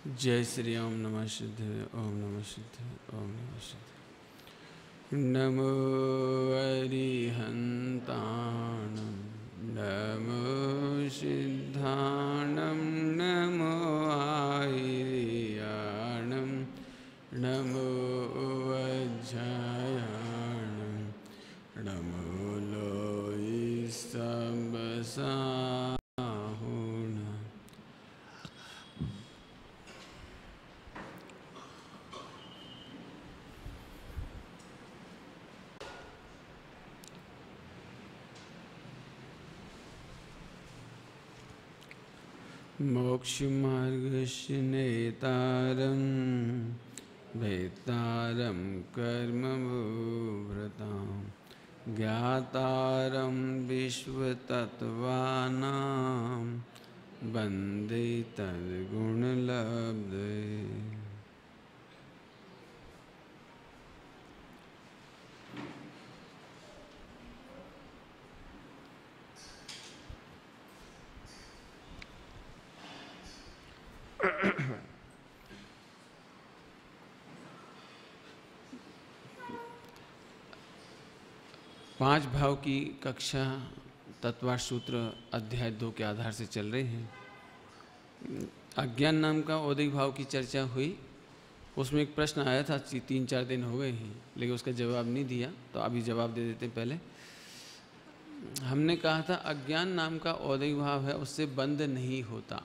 जय श्री ओम नमः सिद्धाय ओम नमः सिद्धाय ओम नमः सिद्धाय। नमो अरिहन्ताणं नमो सिद्धाणं नमो आयर्याणं नमो वज्रायाणं नमो लोहितबसा। मोक्षमार्गस्य नेतारं वेत्तारं कर्मभूभृतां ज्ञातारं विश्वतत्त्वानां वन्दे तद्गुणलब्धये। पांच भाव की कक्षा तत्वार्थ सूत्र अध्याय 2 के आधार से चल रहे हैं। अज्ञान नाम का औदिक भाव की चर्चा हुई। उसमें एक प्रश्न आया था, 3-4 दिन हो गए हैं लेकिन उसका जवाब नहीं दिया, तो अभी जवाब दे देते हैं। पहले हमने कहा था अज्ञान नाम का औदिक भाव है, उससे बंध नहीं होता।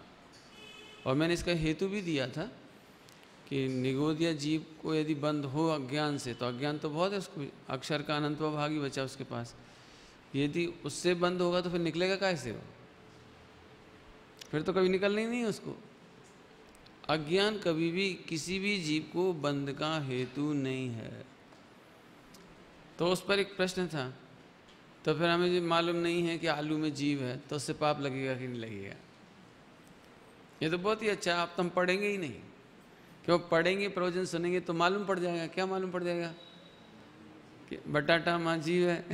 और मैंने इसका हेतु भी दिया था कि निगोदिया जीव को यदि बंद हो अज्ञान से, तो अज्ञान तो बहुत है उसको, अक्षर का अनंत भाग ही बचा उसके पास। यदि उससे बंद होगा तो फिर निकलेगा कैसे वो? फिर तो कभी निकलना ही नहीं है उसको। अज्ञान कभी भी किसी भी जीव को बंद का हेतु नहीं है। तो उस पर एक प्रश्न था, तो फिर हमें जो मालूम नहीं है कि आलू में जीव है, तो उससे पाप लगेगा कि नहीं लगेगा? ये तो बहुत ही अच्छा, आप तो हम पढ़ेंगे ही नहीं, क्यों पढ़ेंगे, प्रवचन सुनेंगे तो मालूम पड़ जाएगा। क्या मालूम पड़ जाएगा? कि बटाटा माँ जीव है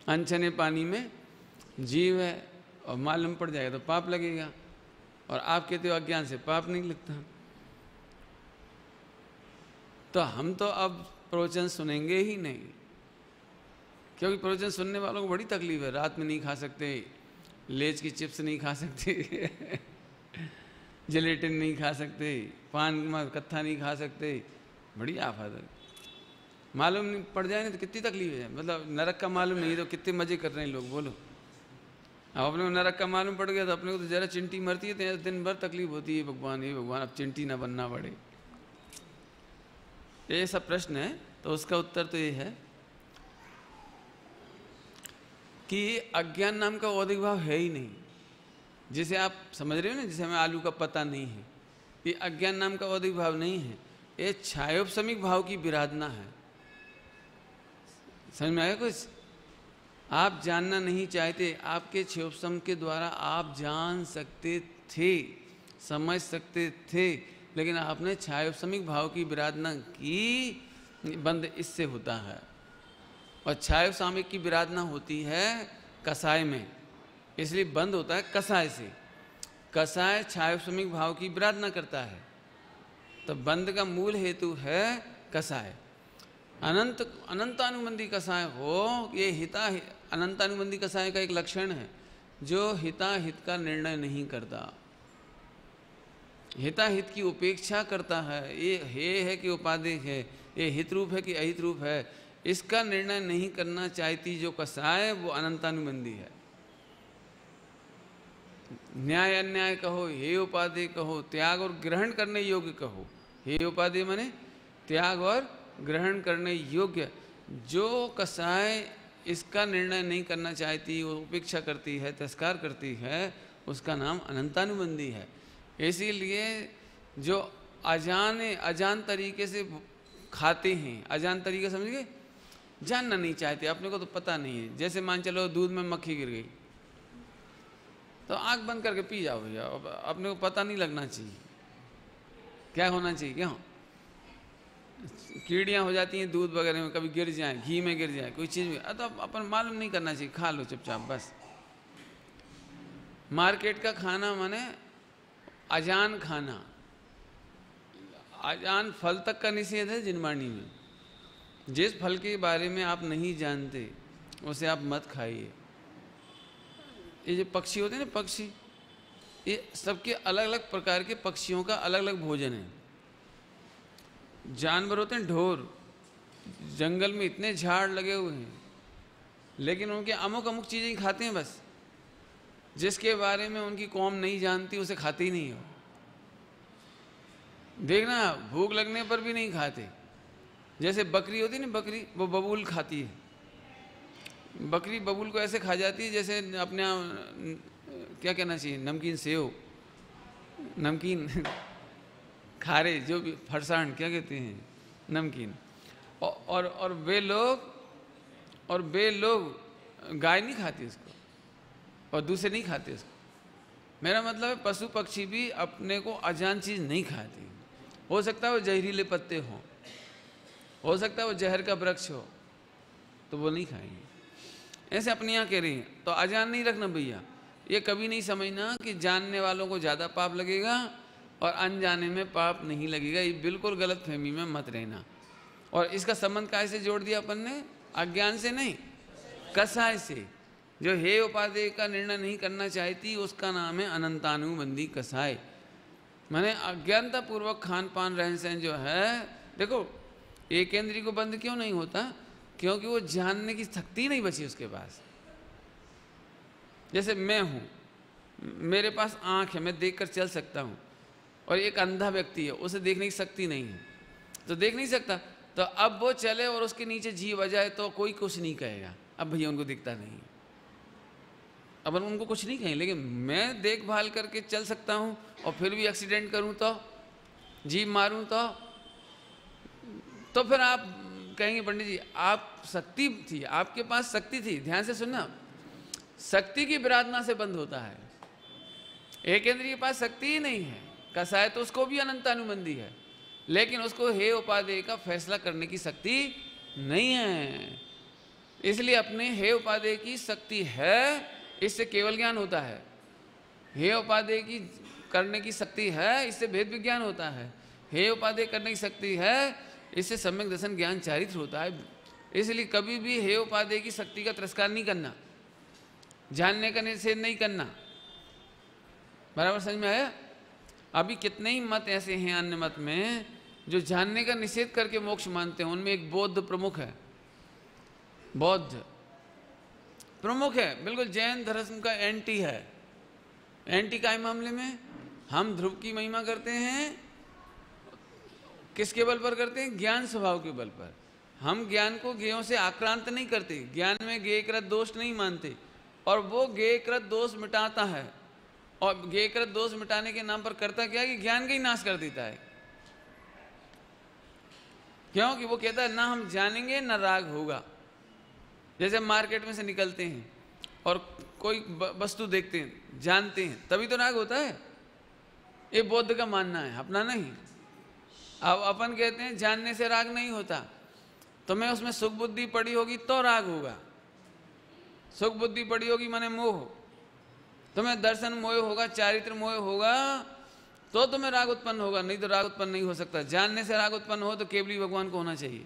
अनछने पानी में जीव है, और मालूम पड़ जाएगा तो पाप लगेगा। और आप कहते हो अज्ञान से पाप नहीं लगता। तो हम तो अब प्रवचन सुनेंगे ही नहीं, क्योंकि प्रवचन सुनने वालों को बड़ी तकलीफ है। रात में नहीं खा सकते, लेज की चिप्स नहीं खा सकते जिलेटिन नहीं खा सकते, पान कत्था नहीं खा सकते, बड़ी आफत है। मालूम नहीं पड़ जाए ना तो कितनी तकलीफ है। मतलब नरक का मालूम नहीं तो कितने मजे कर रहे हैं लोग, बोलो। अब अपने को नरक का मालूम पड़ गया तो अपने को तो जरा चिंटी मरती है तो दिन भर तकलीफ होती है, भगवान ये भगवान अब चिंटी ना बनना पड़े। ये सब प्रश्न है, तो उसका उत्तर तो ये है कि अज्ञान नाम का औदिक भाव है ही नहीं। जिसे आप समझ रहे हो ना, जिसे हमें आलू का पता नहीं है, ये अज्ञान नाम का औदिक भाव नहीं है, ये छायोपशमिक भाव की विराधना है। समझ में आया कुछ? आप जानना नहीं चाहते, आपके छयोपशम के द्वारा आप जान सकते थे, समझ सकते थे, लेकिन आपने छायोपशमिक भाव की विराधना की। बंद इससे होता है। और छायोपशामिक की विराधना होती है कसाय में, इसलिए बंद होता है कसाय से। कसाय छायोपशमिक भाव की विराधना करता है, तो बंद का मूल हेतु है कसाय। अनंतानुबंधी कसाय हो, ये अनंतानुबंधी कसाय का एक लक्षण है, जो हिताहित का निर्णय नहीं करता, हिताहित की उपेक्षा करता है। ये हे है कि उपादेय है, ये हित रूप है कि अहित रूप है, इसका निर्णय नहीं करना चाहती जो कसाय, वो अनंतानुबंधी है। न्याय अन्याय कहो, हे उपादेय कहो, त्याग और ग्रहण करने योग्य कहो। हे उपादेय माने त्याग और ग्रहण करने योग्य। जो कसाय इसका निर्णय नहीं करना चाहती, वो उपेक्षा करती है, तिरस्कार करती है, उसका नाम अनंतानुबंधी है। इसीलिए जो अजान तरीके से खाते हैं, अजान तरीके समझ गए, जानना नहीं चाहते, अपने को तो पता नहीं है। जैसे मान चलो दूध में मक्खी गिर गई तो आंख बंद करके पी जाओ भैया, अपने को पता नहीं लगना चाहिए। क्या होना चाहिए? क्या कीड़ियाँ हो जाती हैं दूध वगैरह में, कभी गिर जाए, घी में गिर जाए, कोई चीज़ में, तो अपन मालूम नहीं करना चाहिए, खा लो चुपचाप बस। मार्केट का खाना माने अजान खाना, अजान फल तक का निषेध है जिनवाणी में। जिस फल के बारे में आप नहीं जानते उसे आप मत खाइए। ये जो पक्षी होते हैं ना, पक्षी, ये सबके अलग अलग प्रकार के पक्षियों का अलग अलग भोजन है। जानवर होते हैं ढोर, जंगल में इतने झाड़ लगे हुए हैं, लेकिन उनके अमुक अमुक चीज़ें ही खाते हैं बस। जिसके बारे में उनकी कौम नहीं जानती उसे खाते ही नहीं हो। देखना, भूख लगने पर भी नहीं खाते। जैसे बकरी होती है ना, बकरी वो बबूल खाती है। बकरी बबूल को ऐसे खा जाती है जैसे अपने क्या कहना चाहिए, नमकीन सेव, नमकीन खारे, जो भी फरसाण क्या कहते हैं, नमकीन। और वे लोग गाय नहीं खाती इसको, और दूसरे नहीं खाते इसको। मेरा मतलब है पशु पक्षी भी अपने को अजान चीज़ नहीं खाती। हो सकता है वो जहरीले पत्ते हों, हो सकता है वो जहर का वृक्ष हो, तो वो नहीं खाएंगे। ऐसे अपने यहाँ कह रही हैं। तो अजान नहीं रखना भैया। ये कभी नहीं समझना कि जानने वालों को ज़्यादा पाप लगेगा और अनजाने में पाप नहीं लगेगा। ये बिल्कुल गलत फहमी में मत रहना। और इसका संबंध कैसे जोड़ दिया अपन ने? अज्ञान से नहीं, कसाय से। जो हे उपादेय का निर्णय नहीं करना चाहती उसका नाम है अनंतानुबंधी कसाय। मैंने अज्ञानता पूर्वक खान पान रहन सहन जो है, देखो एक इंद्रिय को बंद क्यों नहीं होता? क्योंकि वो जानने की शक्ति नहीं बची उसके पास। जैसे मैं हूँ, मेरे पास आँख है, मैं देखकर चल सकता हूँ, और एक अंधा व्यक्ति है, उसे देखने की शक्ति नहीं है, तो देख नहीं सकता। तो अब वो चले और उसके नीचे जी बजाए तो कोई कुछ नहीं कहेगा। अब भैया उनको दिखता नहीं है, अब उनको कुछ नहीं कहें। लेकिन मैं देखभाल करके चल सकता हूँ और फिर भी एक्सीडेंट करूँ तो, जीभ मारूँ तो फिर आप कहेंगे पंडित जी आप शक्ति थी, आपके पास शक्ति थी। ध्यान से सुनना, शक्ति की विराधना से बंद होता है। एक इंद्रिय के पास शक्ति ही नहीं है, कसाय तो उसको भी अनंतानुबंधी है, लेकिन उसको हे उपादेय का फैसला करने की शक्ति नहीं है। इसलिए अपने हे उपादेय की शक्ति है, इससे केवल ज्ञान होता है। हे उपादेय की करने की शक्ति है, इससे भेद विज्ञान होता है। हे उपादेय करने की शक्ति है, इससे सम्यक दर्शन ज्ञान चारित्र होता है। इसलिए कभी भी हे उपादेय की शक्ति का तिरस्कार नहीं करना, जानने का निषेध नहीं करना। बराबर समझ में आया? अभी कितने ही मत ऐसे हैं अन्य मत में जो जानने का निषेध करके मोक्ष मानते हैं। उनमें एक बौद्ध प्रमुख है, बौद्ध प्रमुख है, बिल्कुल जैन धर्म का एंटी है। एंटी का मामले में हम ध्रुव की महिमा करते हैं, किसके बल पर करते हैं? ज्ञान स्वभाव के बल पर। हम ज्ञान को ज्ञेयों से आक्रांत नहीं करते, ज्ञान में ज्ञेयकृत दोष नहीं मानते, और वो ज्ञेयकृत दोष मिटाता है। और ज्ञेयकृत दोष मिटाने के नाम पर करता क्या है कि ज्ञान का ही नाश कर देता है। क्योंकि वो कहता है ना हम जानेंगे ना राग होगा। जैसे मार्केट में से निकलते हैं और कोई वस्तु देखते हैं, जानते हैं, तभी तो राग होता है। ये बौद्ध का मानना है, अपना नहीं। अब अपन कहते हैं जानने से राग नहीं होता, तो मैं उसमें सुख बुद्धि पड़ी होगी तो राग होगा। सुख बुद्धि पड़ी होगी माने मोह, तुम्हें दर्शन मोह होगा, चारित्र मोह होगा, तो तुम्हें राग उत्पन्न होगा, नहीं तो राग उत्पन्न नहीं हो सकता। जानने से राग उत्पन्न हो तो केवली भगवान को होना चाहिए।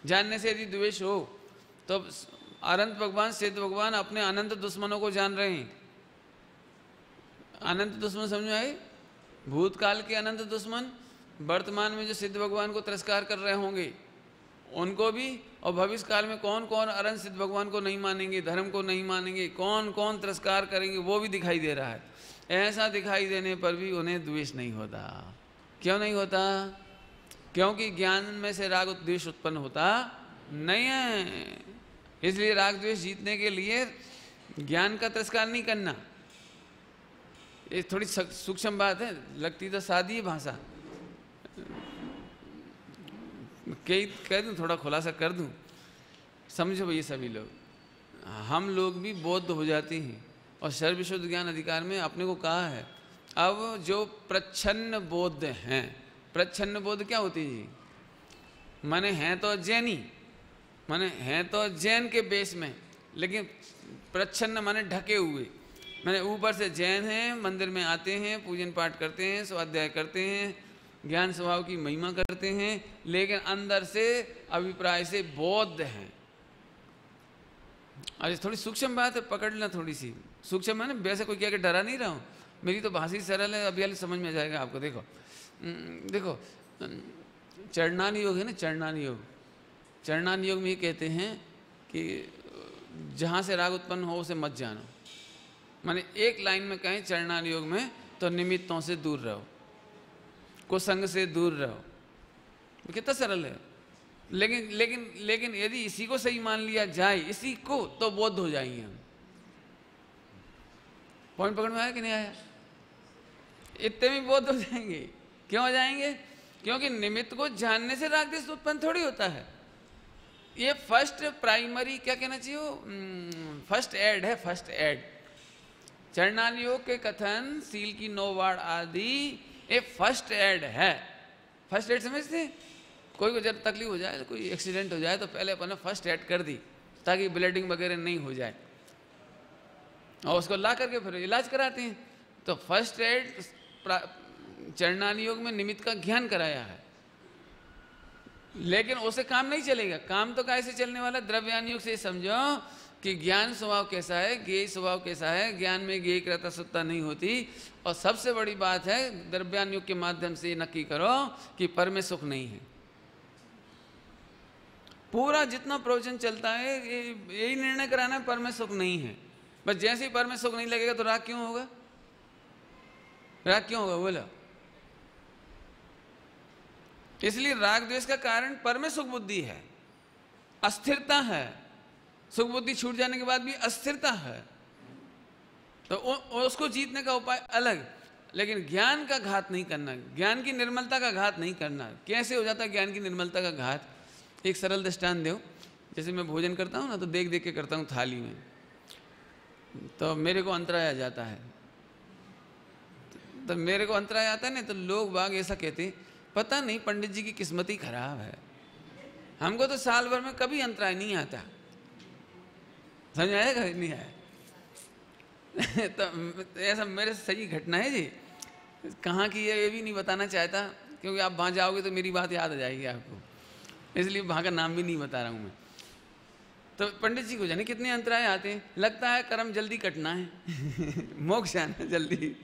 जानने से यदि द्वेष हो तो अनंत भगवान, सिद्ध भगवान अपने अनंत दुश्मनों को जान रहे हैं। अनंत दुश्मन समझ में आए? भूतकाल के अनंत दुश्मन, वर्तमान में जो सिद्ध भगवान को तिरस्कार कर रहे होंगे उनको भी, और भविष्य काल में कौन कौन अनंत सिद्ध भगवान को नहीं मानेंगे, धर्म को नहीं मानेंगे, कौन कौन तिरस्कार करेंगे, वो भी दिखाई दे रहा है। ऐसा दिखाई देने पर भी उन्हें द्वेष नहीं होता। क्यों नहीं होता? क्योंकि ज्ञान में से राग द्वेष उत्पन्न होता नहीं है। इसलिए राग द्वेष जीतने के लिए ज्ञान का तिरस्कार नहीं करना। ये थोड़ी सूक्ष्म बात है, लगती तो सादी भाषा, कह दूं, थोड़ा खुलासा कर दूं, समझो भैया सभी लोग। हम लोग भी बौद्ध हो जाते हैं और सर्वविशुद्ध ज्ञान अधिकार में अपने को कहा है। अब जो प्रच्छन्न बौद्ध हैं, प्रच्छन्न बौद्ध क्या होती है जी? माने हैं तो जैनी, माने हैं तो जैन के बेस में, लेकिन प्रच्छन्न माने ढके हुए। मैंने ऊपर से जैन हैं, मंदिर में आते हैं, पूजन पाठ करते हैं, स्वाध्याय करते हैं, ज्ञान स्वभाव की महिमा करते हैं, लेकिन अंदर से अभिप्राय से बौद्ध हैं। अरे थोड़ी सूक्ष्म बात है, पकड़ लेना थोड़ी सी सूक्ष्म है ना, वैसे कोई कह के डरा नहीं रहा हूँ, मेरी तो भाषा सरल है, अभी समझ में आ जाएगा आपको। देखो देखो चरणान योग है ना, चरणान योग, चरणान योग में ये कहते हैं कि जहाँ से राग उत्पन्न हो उसे मत जानो। माने एक लाइन में कहें चरणान योग में तो निमित्तों से दूर रहो, कुसंग से दूर रहो, कितना सरल है। लेकिन लेकिन लेकिन यदि इसी को सही मान लिया जाए, इसी को, तो बौद्ध हो जाएंगे हम। पॉइंट पकड़ में आया कि नहीं आया? इतने में बौद्ध हो जाएंगे। क्यों हो जाएंगे? क्योंकि निमित्त को जानने से राग द्वेष उत्पन्न थोड़ी होता है। ये फर्स्ट प्राइमरी क्या कहना चाहिए, फर्स्ट एड है, फर्स्ट एड। चरणान योग के कथन, सील की 9 वार आदि, ये फर्स्ट एड है। फर्स्ट एड समझते? कोई को जब तकलीफ हो जाए, कोई एक्सीडेंट हो जाए, तो पहले अपन ने फर्स्ट एड कर दी ताकि ब्लीडिंग वगैरह नहीं हो जाए, और उसको ला करके फिर इलाज कराते हैं। तो फर्स्ट एड चरणान योग में निमित्त का ज्ञान कराया है, लेकिन उससे काम नहीं चलेगा। काम तो कैसे चलने वाला? द्रव्यान योग से समझो कि ज्ञान स्वभाव कैसा है, ज्ञेय स्वभाव कैसा है। ज्ञान में ज्ञेय कृता सत्ता नहीं होती। और सबसे बड़ी बात है, द्रव्यान योग के माध्यम से नक्की करो कि पर में सुख नहीं है। पूरा जितना प्रवचन चलता है यही निर्णय कराना है, पर में सुख नहीं है। बस जैसे ही पर में सुख नहीं लगेगा तो राग क्यों होगा? राग क्यों होगा बोलो? इसलिए राग द्वेष का कारण पर में सुख बुद्धि है, अस्थिरता है। सुख बुद्धि छूट जाने के बाद भी अस्थिरता है, तो उसको जीतने का उपाय अलग। लेकिन ज्ञान का घात नहीं करना, ज्ञान की निर्मलता का घात नहीं करना। कैसे हो जाता है ज्ञान की निर्मलता का घात? एक सरल दृष्टांत दो। जैसे मैं भोजन करता हूँ ना, तो देख देख के करता हूँ थाली में, तो मेरे को अंतराय आ जाता है। तो मेरे को अंतराय आता है ना, तो लोग बाग ऐसा कहते हैं, पता नहीं पंडित जी की किस्मत ही खराब है, हमको तो साल भर में कभी अंतराय नहीं आता। समझ आएगा? नहीं आया? तो ऐसा मेरे सही घटना है जी। कहाँ की है ये भी नहीं बताना चाहता, क्योंकि आप वहाँ जाओगे तो मेरी बात याद आ जाएगी आपको, इसलिए वहाँ का नाम भी नहीं बता रहा हूँ मैं। तो पंडित जी को जाने कितने अंतराय आते हैं, लगता है कर्म जल्दी कटना है मोक्ष आना है जल्दी।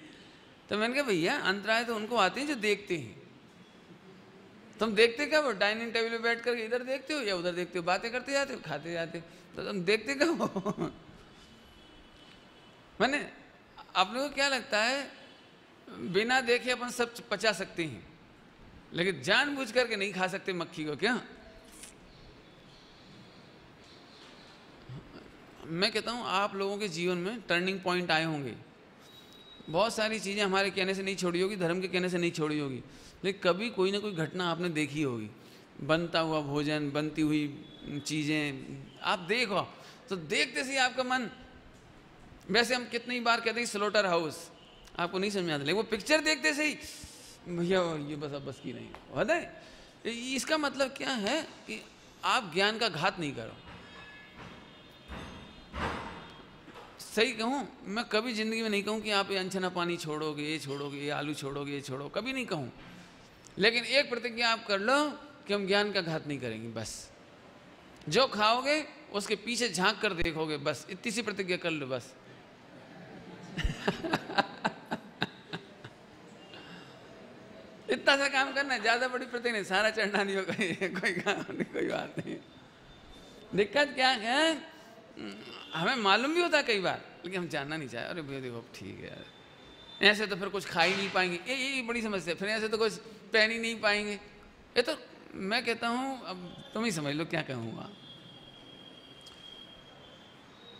तो मैंने कहा भैया अंतराय तो उनको आते हैं जो देखते हैं। तुम देखते क्या हो? डाइनिंग टेबल पे बैठ कर इधर देखते हो या उधर देखते हो, बातें करते जाते हो, खाते जाते हो, तो तुम देखते क्या हो? मैंने आप लोगों को क्या लगता है, बिना देखे अपन सब पचा सकते हैं, लेकिन जानबूझ करके नहीं खा सकते मक्खी को क्या? मैं कहता हूँ आप लोगों के जीवन में टर्निंग पॉइंट आए होंगे। बहुत सारी चीज़ें हमारे कहने से नहीं छोड़ी होगी, धर्म के कहने से नहीं छोड़ी होगी, लेकिन कभी कोई ना कोई घटना आपने देखी होगी। बनता हुआ भोजन, बनती हुई चीज़ें आप देखो, तो देखते से आपका मन, वैसे हम कितनी बार कहते हैं स्लोटर हाउस, आपको नहीं समझ आता, लेकिन वो पिक्चर देखते से ही भैया ये बस अब बस की नहीं होता है। इसका मतलब क्या है कि आप ज्ञान का घात नहीं करो। सही कहूँ, मैं कभी जिंदगी में नहीं कहूँ कि आप ये अनछना पानी छोड़ोगे, ये छोड़ोगे, ये आलू छोड़ोगे, ये छोड़ो, कभी नहीं कहूँ। लेकिन एक प्रतिज्ञा आप कर लो कि हम ज्ञान का घात नहीं करेंगे। बस जो खाओगे उसके पीछे झांक कर देखोगे, बस इतनी सी प्रतिज्ञा कर लो बस। इतना सा काम करना है, ज्यादा बड़ी प्रतिज्ञा नहीं, सारा चढ़ना नहीं होगा, कोई काम नहीं, कोई बात नहीं। दिक्कत क्या है, हमें मालूम भी होता है कई बार, लेकिन हम जानना नहीं चाहे। अरे भैया देखो ठीक है यार, ऐसे तो फिर कुछ खा ही नहीं पाएंगे, ये बड़ी समस्या। फिर ऐसे तो कुछ पहन ही नहीं पाएंगे। ये तो मैं कहता हूँ, अब तुम ही समझ लो क्या कहूँगा।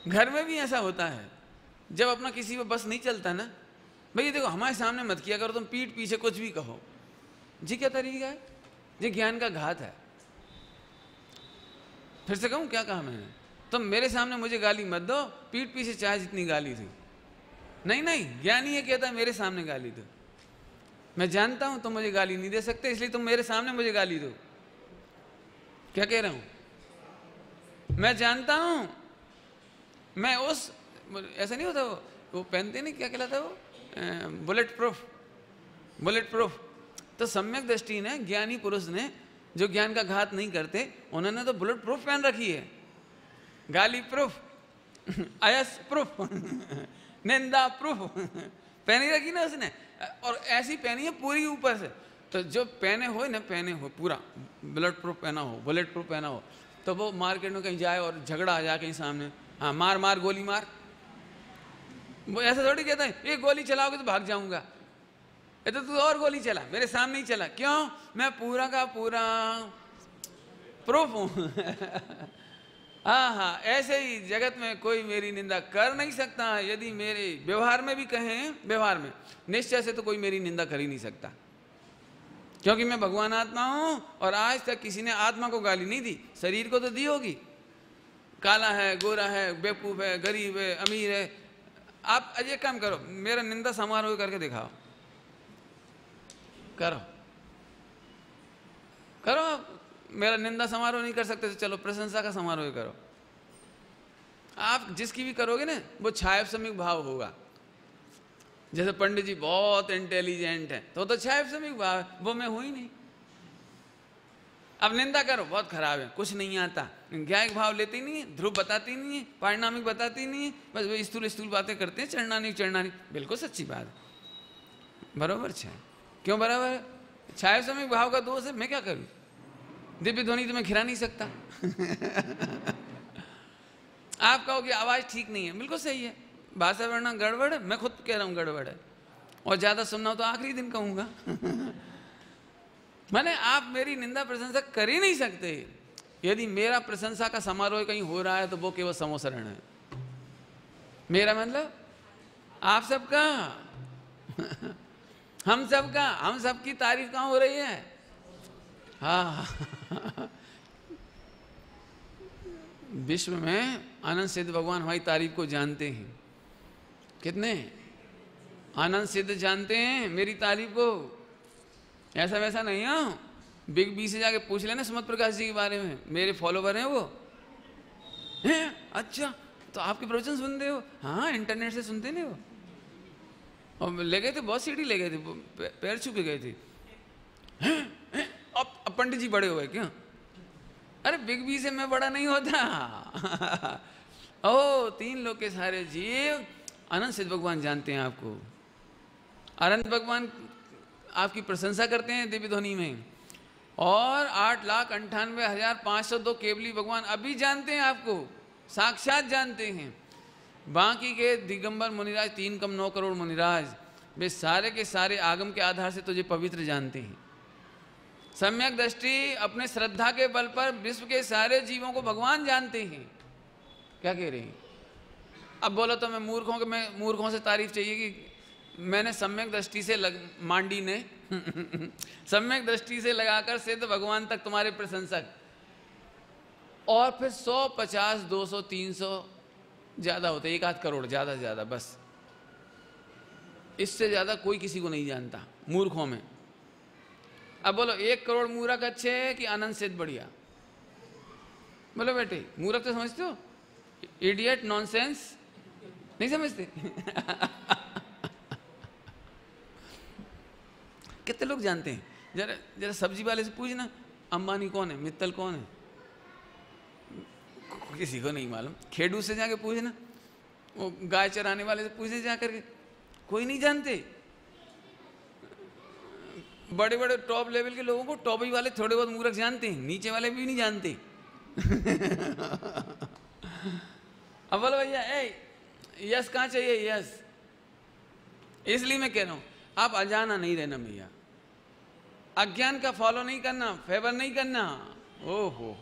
घर में भी ऐसा होता है, जब अपना किसी पर बस नहीं चलता ना, भैया देखो हमारे सामने मत किया करो, तुम पीठ पीछे कुछ भी कहो जी। क्या तरीका है जी? ज्ञान का घात है। फिर से कहूँ क्या कहा मैंने? तुम मेरे सामने मुझे गाली मत दो, पीठ पीछे चाहे जितनी गाली थी। नहीं नहीं, ज्ञानी ये कहता है मेरे सामने गाली दो। मैं जानता हूं तुम मुझे गाली नहीं दे सकते, इसलिए तुम मेरे सामने मुझे गाली दो। क्या कह रहा हूं? मैं जानता हूं, मैं उस, ऐसा नहीं होता वो पहनते नहीं, क्या कहलाता है वो, बुलेट प्रूफ, बुलेट प्रूफ। तो सम्यक दृष्टि ने, ज्ञानी पुरुष ने, जो ज्ञान का घात नहीं करते, उन्होंने तो बुलेट प्रूफ पहन रखी है, गाली प्रूफ, अयस प्रूफ, निंदा प्रूफ पहनी रखी ना उसने, और ऐसी पहनी है पूरी ऊपर से। तो जो पहने हो ना, पहने हो पूरा बुलेट प्रूफ पहना हो, बुलेट प्रूफ पहना हो, तो वो मार्केट में कहीं जाए और झगड़ा आ जाए कहीं सामने, हाँ मार मार गोली मार, वो ऐसा थोड़ी कहता है ये गोली चलाओगे तो भाग जाऊंगा, ये तो तू और गोली चला, मेरे सामने ही चला, क्यों? मैं पूरा का पूरा प्रूफ हूं हाँ हाँ, ऐसे ही जगत में कोई मेरी निंदा कर नहीं सकता। यदि मेरे व्यवहार में भी कहें, व्यवहार में निश्चय से तो कोई मेरी निंदा कर ही नहीं सकता, क्योंकि मैं भगवान आत्मा हूं, और आज तक किसी ने आत्मा को गाली नहीं दी, शरीर को तो दी होगी, काला है, गोरा है, बेवकूफ है, गरीब है, अमीर है। आप अजय काम करो, मेरा निंदा समारोह करके दिखाओ, करो करो। मेरा निंदा समारोह नहीं कर सकते तो चलो प्रशंसा का समारोह करो। आप जिसकी भी करोगे ना, वो छाया समीक भाव होगा। जैसे पंडित जी बहुत इंटेलिजेंट है, तो छाया समीक भाव है, वो मैं हूं ही नहीं। अब निंदा करो, बहुत खराब है, कुछ नहीं आता, ज्ञायक भाव लेती नहीं है, ध्रुव बताती नहीं है, पारिणामिक बताती नहीं है, बस वो स्थूल स्थूल बातें करते हैं, चढ़ना नहीं चढ़ना नहीं। बिल्कुल सच्ची बात है, बराबर है। क्यों बराबर है? छाया समीक भाव का दोष है, मैं क्या करूं? दिव्य ध्वनि तो मैं खिला नहीं सकता आप कहो कि आवाज ठीक नहीं है, बिल्कुल सही है, भाषा वर्णन गड़बड़ है, मैं खुद कह रहा हूं गड़बड़ है, और ज्यादा सुनना हो तो आखिरी दिन कहूंगा मैंने आप मेरी निंदा प्रशंसा कर ही नहीं सकते। यदि मेरा प्रशंसा का समारोह कहीं हो रहा है तो वो केवल समोसरण है। मेरा मतलब आप सबका हम सबका, हम सबकी तारीफ कहाँ हो रही है? हाँ विश्व में आनंद सिद्ध भगवान हमारी तारीफ को जानते हैं। कितने आनंद सिद्ध जानते हैं मेरी तारीफ को? ऐसा वैसा नहीं हो। बिग बी से जाके पूछ लेना सुमत प्रकाश जी के बारे में, मेरे फॉलोवर हैं वो। हैं? अच्छा, तो आपके प्रवचन सुनते हो? हाँ, इंटरनेट से सुनते नहीं वो। और ले गए थे, बहुत सीढ़ी ले गए थे, पैर छू के गए थे। अब पंडित जी बड़े हुए क्या? अरे बिग बी से मैं बड़ा नहीं होता ओ, तीन लोग के सारे जीव अनंत सिद्ध भगवान जानते हैं आपको। अनंत भगवान आपकी प्रशंसा करते हैं दिव्य ध्वनि में, और 8,98,502 केवली भगवान अभी जानते हैं आपको, साक्षात जानते हैं। बाकी के दिगंबर मुनिराज, 3,9 करोड़ मुनिराज, वे सारे के सारे आगम के आधार से तुझे पवित्र जानते हैं। सम्यक दृष्टि अपने श्रद्धा के बल पर विश्व के सारे जीवों को भगवान जानते हैं। क्या कह रहे हैं? अब बोलो तो मैं मूर्खों से तारीफ चाहिए कि मैंने सम्यक दृष्टि से मांडी ने सम्यक दृष्टि से लगाकर सिद्ध भगवान तक तुम्हारे प्रशंसक, और फिर 100, 50, 200, 300 ज्यादा होते, 1 आध करोड़ ज्यादा से ज्यादा, बस इससे ज्यादा कोई किसी को नहीं जानता मूर्खों में। अब बोलो 1 करोड़ मूर्ख अच्छे है कि अनंत सिद्ध बढ़िया? बोलो बेटे, मूर्ख तो समझते हो, इडियट, नॉनसेंस नहीं समझते कितने लोग जानते हैं? जरा जरा सब्जी वाले से पूछना अंबानी कौन है, मित्तल कौन है, किसी को नहीं मालूम। खेडू से जाके पूछना, वो गाय चराने वाले से पूछने जाकर के, कोई नहीं जानते। बड़े बड़े टॉप लेवल के लोगों को टॉप वाले थोड़े बहुत मूर्ख जानते हैं, नीचे वाले भी नहीं जानते अब बोलो भैया यस कहाँ चाहिए? यस। इसलिए मैं कह रहा हूं आप अजाना नहीं रहना भैया, अज्ञान का फॉलो नहीं करना, फेवर नहीं करना। ओ हो,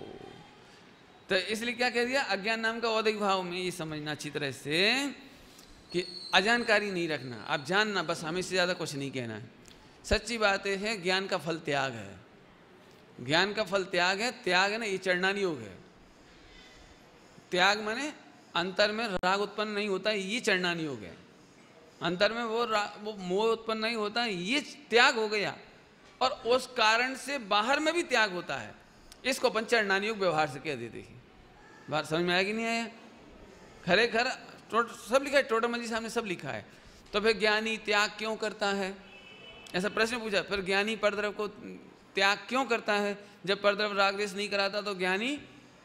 तो इसलिए क्या कह दिया? अज्ञान नाम का औदिक भाव में ये समझना अच्छी तरह से कि अजानकारी नहीं रखना, आप जानना बस, हमें से ज्यादा कुछ नहीं कहना है। सच्ची बात है, ज्ञान का फल त्याग है। ज्ञान का फल त्याग है। त्याग है ना, ये चढ़नानी योग है। त्याग माने अंतर में राग उत्पन्न नहीं होता, ये चढ़नानी योग है। अंतर में वो मोह उत्पन्न नहीं होता, ये त्याग हो गया, और उस कारण से बाहर में भी त्याग होता है। इसको अपन चढ़नानी योग व्यवहार से कह देते हैं। बात समझ में आया कि नहीं आया? खरेखर सब लिखा है, टोटल मंजी साहब ने सब लिखा है। तो फिर ज्ञानी त्याग क्यों करता है? ऐसा प्रश्न पूछा। फिर ज्ञानी परद्रव्य को त्याग क्यों करता है? जब परद्रव्य राग द्वेष नहीं कराता तो ज्ञानी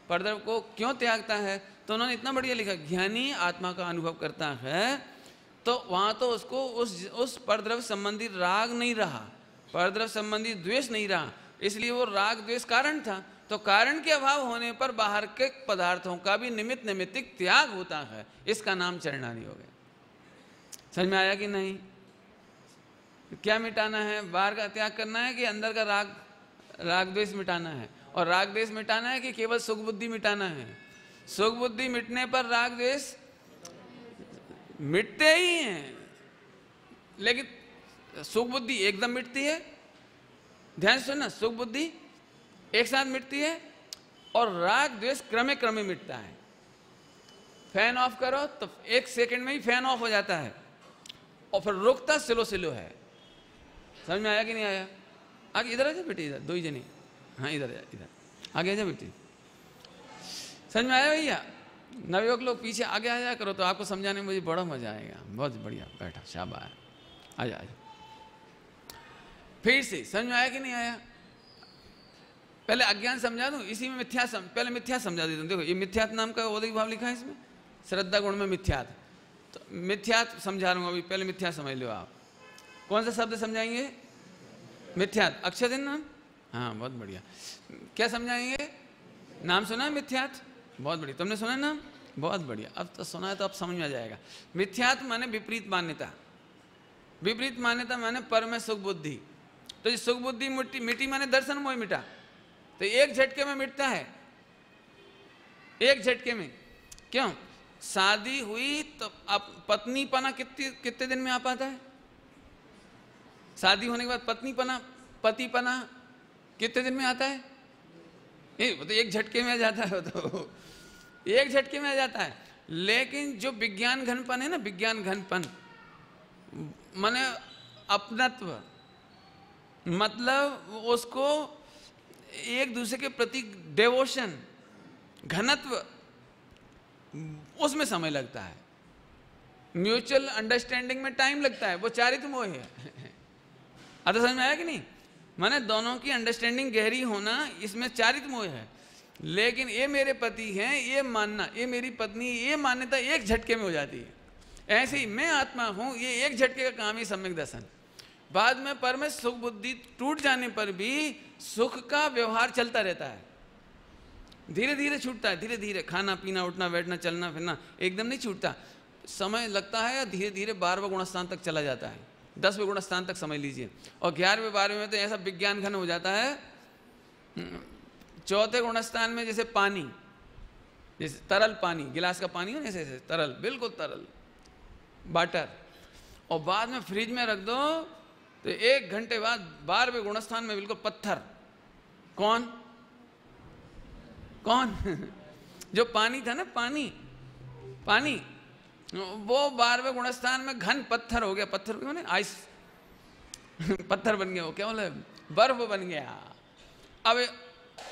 परद्रव्य को क्यों त्यागता है? तो उन्होंने इतना बढ़िया लिखा, ज्ञानी आत्मा का अनुभव करता है तो वहाँ तो उसको उस परद्रव्य संबंधी राग नहीं रहा, परद्रव्य संबंधी द्वेष नहीं रहा, इसलिए वो राग द्वेष कारण था। तो कारण के अभाव होने पर बाहर के पदार्थों का भी निमित्त नैमित्तिक त्याग होता है, इसका नाम चरणानी हो गया। समझ में आया कि नहीं? क्या मिटाना है? बाहर का त्याग करना है कि अंदर का राग द्वेष मिटाना है? और राग द्वेष मिटाना है कि केवल सुख बुद्धि मिटाना है? सुख बुद्धि मिटने पर राग द्वेष मिटते ही हैं, लेकिन सुख बुद्धि एकदम मिटती है। ध्यान से सुनना, सुख बुद्धि एक साथ मिटती है और राग द्वेष क्रमे क्रमे मिटता है। फैन ऑफ करो तो 1 सेकंड में ही फैन ऑफ हो जाता है और फिर रुकता स्लो है। समझ में आया कि नहीं आया? आगे इधर आ जा बेटी, इधर 2 जने, हाँ इधर इधर आगे आ जा बेटी। समझ में आया भैया? नवयुवक लोग पीछे आगे आ जाया करो तो आपको समझाने में मुझे बड़ा मजा आएगा। बहुत बढ़िया, बैठा, शाबाश, आजा आजा। फिर से समझ में आया कि नहीं आया? पहले अज्ञान समझा दूं, इसी में पहले मिथ्या समझा देता हूं। देखो ये मिथ्यात नाम का औदिक भाव लिखा है इसमें, श्रद्धा गुण में मिथ्यात। तो मिथ्यात समझा रहा हूं अभी, पहले मिथ्या समझ लो आप। कौन सा शब्द समझाएंगे? मिथ्यात। अक्षय दिन नाम, हाँ बहुत बढ़िया। क्या समझाएंगे? नाम सुना है मिथ्यात? बहुत बढ़िया। तुमने सुना नाम? बहुत बढ़िया। अब तो सुना है तो अब समझ में आ जाएगा। मिथ्यात माने विपरीत मान्यता। विपरीत मान्यता माने पर में सुख बुद्धि। तो ये सुख बुद्धि मिटी माने दर्शन मोह मिटा। तो एक झटके में मिटता है, एक झटके में। क्यों? शादी हुई तो अब पत्नी पना कितने दिन में आ पाता है? शादी होने के बाद पत्नी पना, पति पना कितने दिन में आता है? वो तो एक झटके में आ जाता है, तो एक झटके में आ जाता है। लेकिन जो विज्ञान घनपन है ना, विज्ञान घनपन माने अपनत्व, मतलब उसको एक दूसरे के प्रति डेवोशन, घनत्व, उसमें समय लगता है। म्यूचुअल अंडरस्टैंडिंग में टाइम लगता है। वो चारित्र मोह है। आता समझ में आया कि नहीं? माने दोनों की अंडरस्टैंडिंग गहरी होना, इसमें चारित्र मोह है। लेकिन ये मेरे पति हैं, ये मानना, ये मेरी पत्नी, ये मान्यता एक झटके में हो जाती है। ऐसे ही मैं आत्मा हूं, ये एक झटके का काम है सम्यक दर्शन। बाद में पर में सुख बुद्धि टूट जाने पर भी सुख का व्यवहार चलता रहता है, धीरे धीरे छूटता है। धीरे धीरे खाना पीना, उठना बैठना, चलना फिरना एकदम नहीं छूटता, समय लगता है। धीरे धीरे 12वें गुणस्थान तक चला जाता है, 10वें गुणस्थान तक समझ लीजिए। और 11वें 12वें में तो ऐसा विज्ञान घन हो जाता है। 4थे गुणस्थान में जैसे पानी, जैसे तरल पानी, गिलास का पानी हो ना, ऐसे तरल, बिल्कुल तरल वाटर। और बाद में फ्रिज में रख दो तो 1 घंटे बाद 12वें गुणस्थान में बिल्कुल पत्थर। कौन कौन? जो पानी था ना, पानी वो 12वें गुणस्थान में घन पत्थर हो गया। पत्थर क्यों? आइस पत्थर बन गया। वो क्या बोले? बर्फ बन गया। अब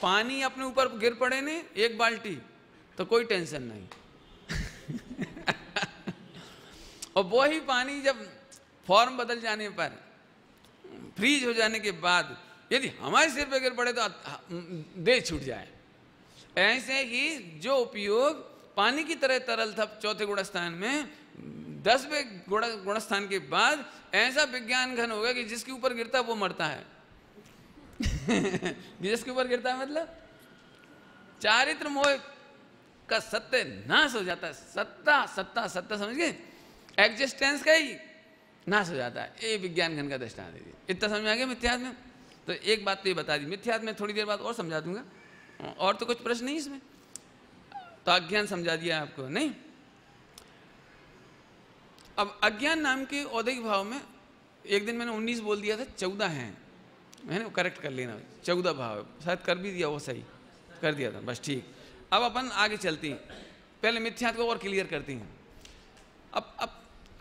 पानी अपने ऊपर गिर पड़े ने 1 बाल्टी तो कोई टेंशन नहीं। और वही पानी जब फॉर्म बदल जाने पर, फ्रीज हो जाने के बाद यदि हमारे सिर पे गिर पड़े तो देह छूट जाए। ऐसे ही जो उपयोग पानी की तरह तरल था 4थे गुणस्थान में, 10वें गुणस्थान के बाद ऐसा विज्ञान घन होगा कि जिसके ऊपर गिरता है वो मरता है। जिसके ऊपर गिरता है मतलब चारित्र मोह का सत्य नाश हो जाता है। सत्ता समझ गए? एग्जिस्टेंस का ही नाश हो जाता है। ये विज्ञान घन का दृष्टांत दीजिए। इतना समझ में आ गया मिथ्यात्व में? तो एक बात तो ये बता दी, मिथ्यात्व में थोड़ी देर बाद और समझा दूंगा। और तो कुछ प्रश्न नहीं इसमें, तो अज्ञान समझा दिया आपको नहीं। अब अज्ञान नाम के औदिक भाव में एक दिन मैंने 19 बोल दिया था, 14 हैं। मैंने करेक्ट कर लेना, 14 भाव शायद कर भी दिया, वो सही कर दिया था, बस ठीक। अब अपन आगे चलती हैं, पहले मिथ्यात्व को और क्लियर करती हैं।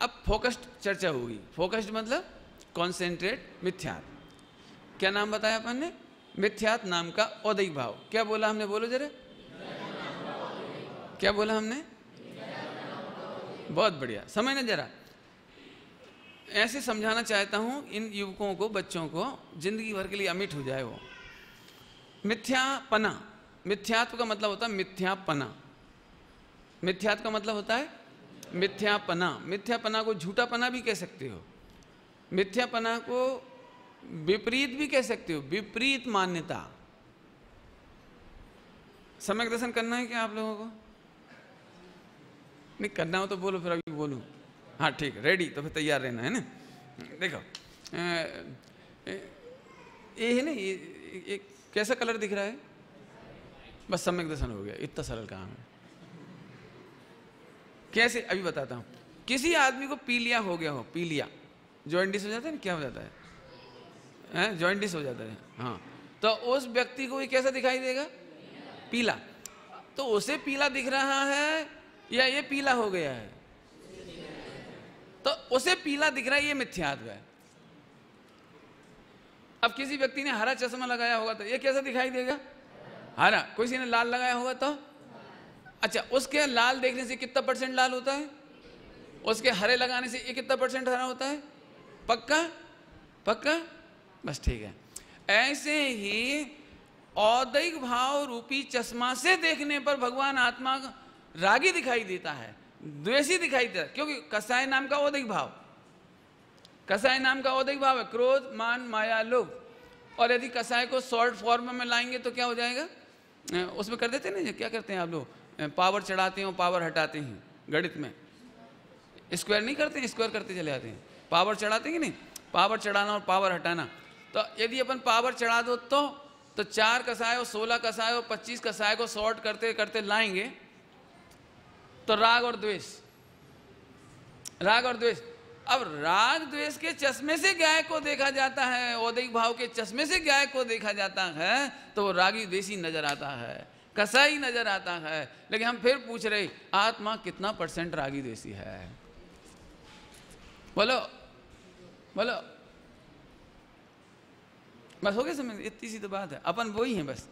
अब फोकस्ड चर्चा होगी। फोकस्ड मतलब कॉन्सेंट्रेट मिथ्यात्व। क्या नाम बताया अपन ने? मिथ्यात्व नाम का औदिक भाव। क्या बोला हमने? बोलो जरा, क्या बोला हमने? बहुत बढ़िया, समझना जरा। ऐसे समझाना चाहता हूं इन युवकों को, बच्चों को, जिंदगी भर के लिए अमिट हो जाए वो। मिथ्यापना, मिथ्यात्व का मतलब होता है मिथ्यापना। मिथ्यात्व का मतलब होता है मिथ्यापना। मिथ्यापना को झूठापना भी कह सकते हो, मिथ्यापना को विपरीत भी कह सकते हो, विपरीत मान्यता। सम्यक दर्शन करना है क्या आप लोगों को? नहीं करना हो तो बोलो, फिर अभी बोलूं। हाँ ठीक, रेडी, तो फिर तैयार रहना है ना। देखो ये है ना, ये कैसा कलर दिख रहा है? बस सम्यक दर्शन हो गया, इतना सरल काम है। कैसे, अभी बताता हूं। किसी आदमी को पीलिया हो गया हो, पीलिया जॉइंटिस हो जाता है ना, क्या हो जाता है? जॉइंटिस हो जाता है। हाँ, तो उस व्यक्ति को ये कैसा दिखाई देगा? पीला। तो उसे पीला दिख रहा है या ये पीला हो गया है? तो उसे पीला दिख रहा है, ये मिथ्यात्व है। अब किसी व्यक्ति ने हरा चश्मा लगाया होगा तो ये कैसा दिखाई देगा? हरा। किसी ने लाल लगाया होगा तो? अच्छा, उसके लाल देखने से कितना % लाल होता है? उसके हरे लगाने से ये कितना % हरा होता है? पक्का? पक्का? बस ठीक है। ऐसे ही औदैहिक भाव रूपी चश्मा से देखने पर भगवान आत्मा रागी दिखाई देता है, द्वेषी दिखाई देता है, क्योंकि कसाय नाम का औदैहिक भाव, कसाय नाम का औदैहिक भाव है क्रोध, मान, माया, लोभ। और यदि कसाय को शॉर्ट फॉर्म में लाएंगे तो क्या हो जाएगा? उसमें कर देते ना, क्या करते हैं आप लोग, पावर चढ़ाते हैं और पावर हटाते हैं। गणित में स्क्वायर नहीं करते हैं, स्क्वायर करते चले जाते हैं। पावर चढ़ाते हैं कि नहीं? पावर चढ़ाना और पावर हटाना। तो यदि अपन पावर चढ़ा दो तो 4 कसाय और 16 कसाय और 25 कसाय को शॉर्ट करते करते लाएंगे तो राग और द्वेष, राग और द्वेष। अब राग द्वेष के चश्मे से गाय को देखा जाता है, औदैहिक भाव के चश्मे से गाय को देखा जाता है, तो वो रागी द्वेषी नजर आता है, कसाई नजर आता है। लेकिन हम फिर पूछ रहे, आत्मा कितना % रागी द्वेषी है? बोलो बोलो। बस हो गया समझ, इतनी सी तो बात है। अपन वही हैं बस।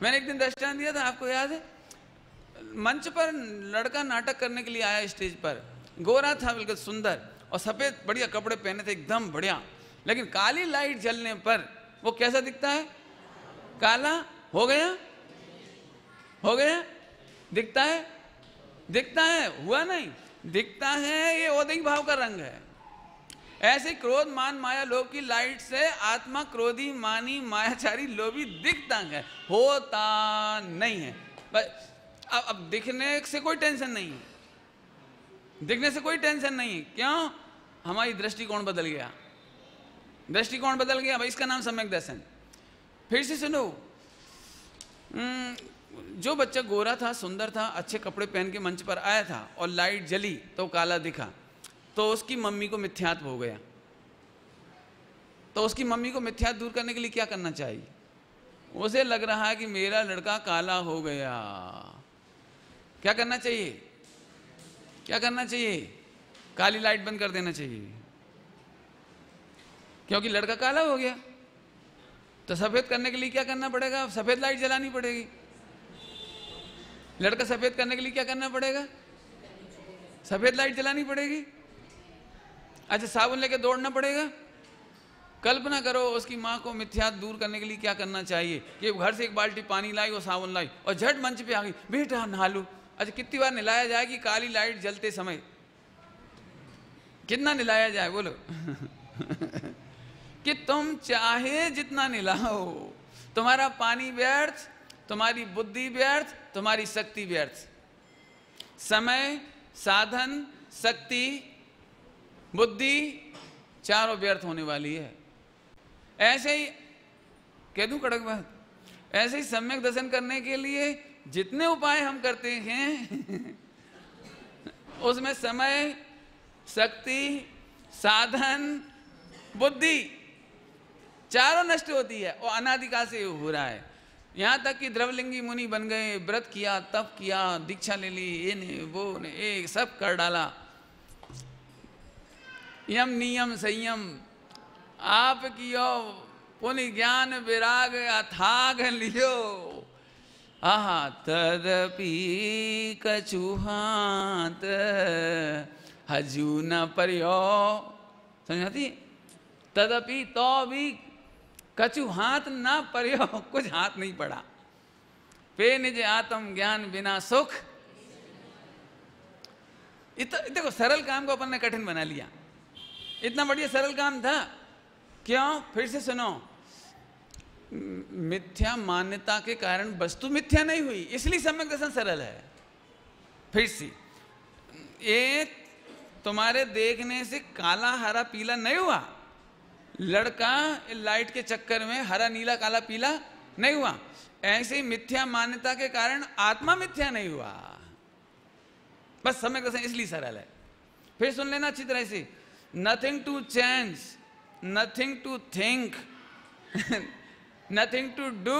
मैंने एक दिन दृष्टांत दिया था, आपको याद है? मंच पर लड़का नाटक करने के लिए आया, स्टेज पर गोरा था, बिल्कुल सुंदर, और सफेद बढ़िया कपड़े पहने थे, एकदम बढ़िया। लेकिन काली लाइट जलने पर वो कैसा दिखता है? काला हो गया, हो गया, दिखता है, दिखता है, हुआ नहीं, दिखता है। ये औदैहिक भाव का रंग है। ऐसे क्रोध, मान, माया, लोभ की लाइट से आत्मा क्रोधी, मानी, मायाचारी, लोभी दिखता है, होता नहीं है। बस अब दिखने से कोई टेंशन नहीं है, दिखने से कोई टेंशन नहीं है। क्यों? हमारी दृष्टिकोण बदल गया, दृष्टिकोण बदल गया भाई। इसका नाम सम्यक दर्शन। फिर से सुनो, जो बच्चा गोरा था, सुंदर था, अच्छे कपड़े पहन के मंच पर आया था और लाइट जली तो काला दिखा, तो उसकी मम्मी को मिथ्यात्व हो गया। तो उसकी मम्मी को मिथ्यात्व दूर करने के लिए क्या करना चाहिए? उसे लग रहा है कि मेरा लड़का काला हो गया, क्या करना चाहिए? क्या करना चाहिए? काली लाइट बंद कर देना चाहिए, क्योंकि लड़का काला हो गया। तो सफेद करने के लिए क्या करना पड़ेगा? सफेद लाइट जलानी पड़ेगी। लड़का सफेद करने के लिए क्या करना पड़ेगा? सफेद लाइट जलानी पड़ेगी। अच्छा, साबुन लेके दौड़ना पड़ेगा। कल्पना करो, उसकी माँ को मिथ्यात्व दूर करने के लिए क्या करना चाहिए कि घर से एक बाल्टी पानी लाई और साबुन लाई और झट मंच पे आ गई, बेटा नहा लो। अच्छा, कितनी बार नहलाया जाए कि काली लाइट जलते समय? कितना नहलाया जाए बोलो? कि तुम चाहे जितना नहलाओ, तुम्हारा पानी व्यर्थ, तुम्हारी बुद्धि व्यर्थ, तुम्हारी शक्ति व्यर्थ। समय, साधन, शक्ति, बुद्धि चारों व्यर्थ होने वाली है। ऐसे ही कह दूं कड़क बात, ऐसे ही सम्यक दर्शन करने के लिए जितने उपाय हम करते हैं उसमें समय, शक्ति, साधन, बुद्धि चारों नष्ट होती है और अनादिकाल से हो रहा है। यहाँ तक कि द्रवलिंगी मुनि बन गए, व्रत किया, तप किया, दीक्षा ले ली, ये ने वो ने एक सब कर डाला। यम नियम संयम आप कियो, पुनि ज्ञान विराग अथाग लियो। आहा तदपि कछुहात हजू न पर्यो, समझ आती? तदपि तो भी कछु हाथ ना पर्यो, कुछ हाथ नहीं पड़ा। पे निज आत्म ज्ञान बिना सुख। देखो सरल काम को अपन ने कठिन बना लिया। इतना बढ़िया सरल काम था, क्यों? फिर से सुनो, मिथ्या मान्यता के कारण वस्तु मिथ्या नहीं हुई, इसलिए सम्यक दर्शन सरल है। फिर से ये तुम्हारे देखने से काला हरा पीला नहीं हुआ, लड़का लाइट के चक्कर में हरा नीला काला पीला नहीं हुआ। ऐसे ही मिथ्या मान्यता के कारण आत्मा मिथ्या नहीं हुआ, बस सम्यक दर्शन इसलिए सरल है। फिर सुन लेना अच्छी तरह से, nothing to change, nothing to think, nothing to do,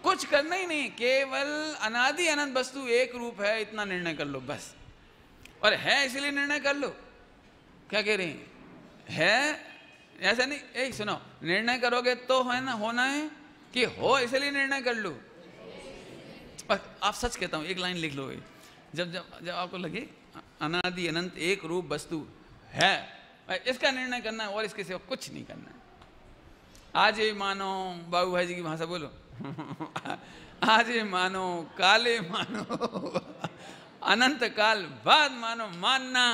कुछ करना ही नहीं, केवल अनादि अनंत वस्तु एक रूप है, इतना निर्णय कर लो बस। और है इसलिए निर्णय कर लो। क्या कह रही है? ऐसा नहीं, एक सुनो, निर्णय करोगे तो है ना, होना है कि हो इसलिए निर्णय कर लो। और आप सच कहता हूं, एक लाइन लिख लो, जब जब जब आपको लगे अनादि अनंत एक रूप वस्तु है, इसका निर्णय करना है और इसके सिवा कुछ नहीं करना है। आज ये मानो, बाबू भाई जी की भाषा बोलो, आज ये मानो, काले मानो, अनंत काल बाद मानो, मानना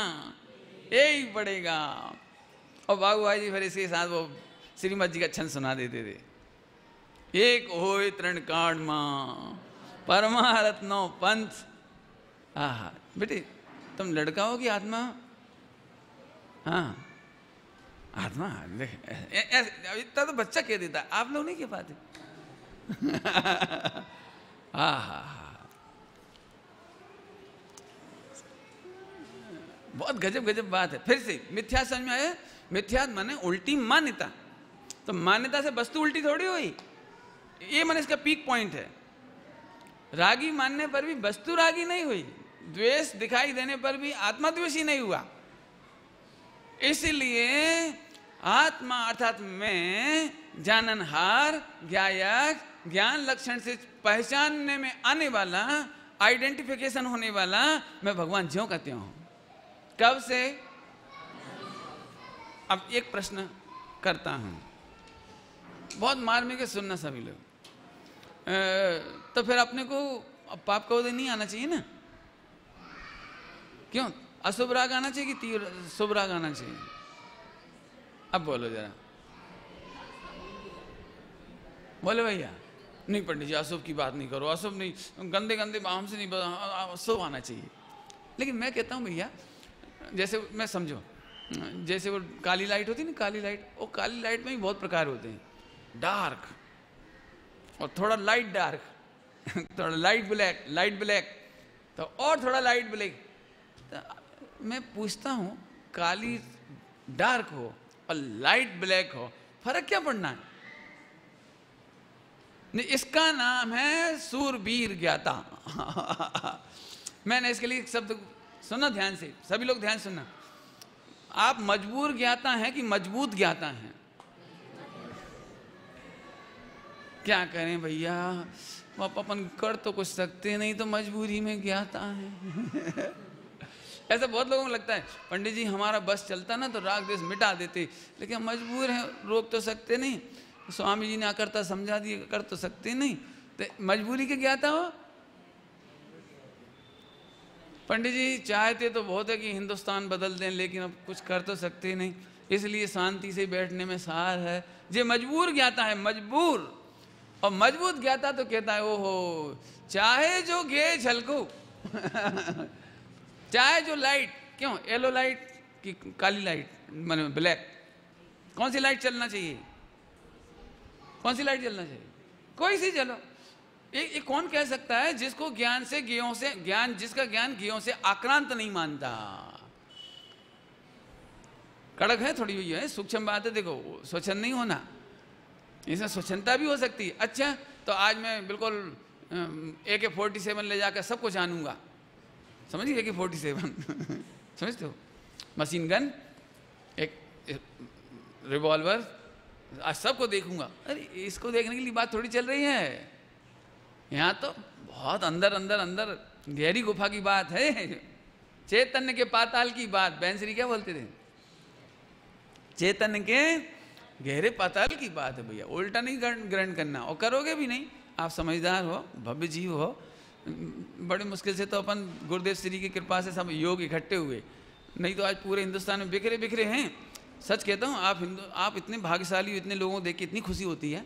यही पड़ेगा। और बाबू भाई जी फिर इसके साथ वो श्रीमद जी का छंद सुना देते थे, एक होय तृण कांड मां परमारत्नो पंथ। हाँ बेटे, तुम लड़का हो कि आत्मा? हाँ आत्मा। इतना तो बच्चा कह देता, आप लोग नहीं कह पाते। बहुत गजब गजब बात है। फिर से मिथ्या समझ में आया? मिथ्या माने उल्टी मान्यता। तो मान्यता से वस्तु उल्टी थोड़ी हुई, ये माने इसका पीक पॉइंट है। रागी मानने पर भी वस्तु रागी नहीं हुई, द्वेष दिखाई देने पर भी आत्मा द्वेषी नहीं हुआ। इसलिए आत्मा अर्थात मैं, जाननहार, ज्ञायक, ज्ञान लक्षण से पहचानने में आने वाला, आइडेंटिफिकेशन होने वाला, मैं भगवान ज्यों कहते हूं। कब से? अब एक प्रश्न करता हूं, बहुत मार्मिक है, सुनना सभी लोग। तो फिर अपने को पाप का उदय नहीं आना चाहिए ना? क्यों? अशुभ राग आना चाहिए कि शुभ राग आना चाहिए? अब बोलो जरा, बोले भैया। नहीं पंडित जी, अशुभ की बात नहीं करो, अशुभ नहीं, गंदे गंदे भाव से नहीं, शुभ आना चाहिए। लेकिन मैं कहता हूं भैया, जैसे मैं समझो, जैसे वो काली लाइट होती है ना, काली लाइट, वो काली लाइट में भी बहुत प्रकार होते हैं, डार्क और थोड़ा लाइट डार्क, थोड़ा लाइट ब्लैक, लाइट ब्लैक, तो और थोड़ा लाइट ब्लैक। तो मैं पूछता हूं, काली डार्क हो और लाइट ब्लैक हो, फर्क क्या पड़ना है? इसका नाम है सूरबीर ज्ञाता। मैंने इसके लिए शब्द सुना, ध्यान से सभी लोग ध्यान सुनना। आप मजबूर ज्ञाता हैं कि मजबूत ज्ञाता हैं? क्या करें भैया, अपन कर तो कुछ सकते नहीं, तो मजबूरी में ज्ञाता है। ऐसा बहुत लोगों को लगता है, पंडित जी हमारा बस चलता ना तो राग देश मिटा देते, लेकिन मजबूर हैं, रोक तो सकते नहीं। स्वामी जी ने अकर्ता समझा दिए, कर तो सकते नहीं, तो मजबूरी के ज्ञाता हो। पंडित जी चाहते तो बहुत है कि हिंदुस्तान बदल दें, लेकिन अब कुछ कर तो सकते नहीं, इसलिए शांति से बैठने में सार है। जे मजबूर ज्ञाता है, मजबूर। और मजबूत ज्ञाता तो कहता है, ओहो चाहे जो गे झलकू, चाहे जो लाइट, क्यों येलो लाइट कि काली लाइट, माने ब्लैक, कौन सी लाइट चलना चाहिए? कौन सी लाइट चलना चाहिए? कोई सी चलो। ये कौन कह सकता है जिसको ज्ञान से ज्ञों से ज्ञान, जिसका ज्ञान ज्ञों से आक्रांत नहीं मानता? कड़क है थोड़ी हुई है, सूक्ष्म बात है। देखो स्वच्छंद नहीं होना, इसमें स्वच्छंदता भी हो सकती है। अच्छा तो आज मैं बिल्कुल AK-47 ले जाकर सबको जानूंगा, समझिए AK-47 समझते हो, मशीन गन, एक रिवॉल्वर, आज सबको देखूंगा। अरे इसको देखने के लिए बात थोड़ी चल रही है, यहाँ तो बहुत अंदर अंदर अंदर गहरी गुफा की बात है। चैतन्य के पाताल की बात, बैंसरी क्या बोलते थे, चैतन्य के गहरे पाताल की बात है भैया, उल्टा नहीं ग्रहण करना, और करोगे भी नहीं। आप समझदार हो, भव्य जीव हो, बड़े मुश्किल से तो अपन गुरुदेव श्री की कृपा से सब योग इकट्ठे हुए, नहीं तो आज पूरे हिंदुस्तान में बिखरे बिखरे हैं। सच कहता हूँ, आप इतने भाग्यशाली हो, इतने लोगों को देख के इतनी खुशी होती है।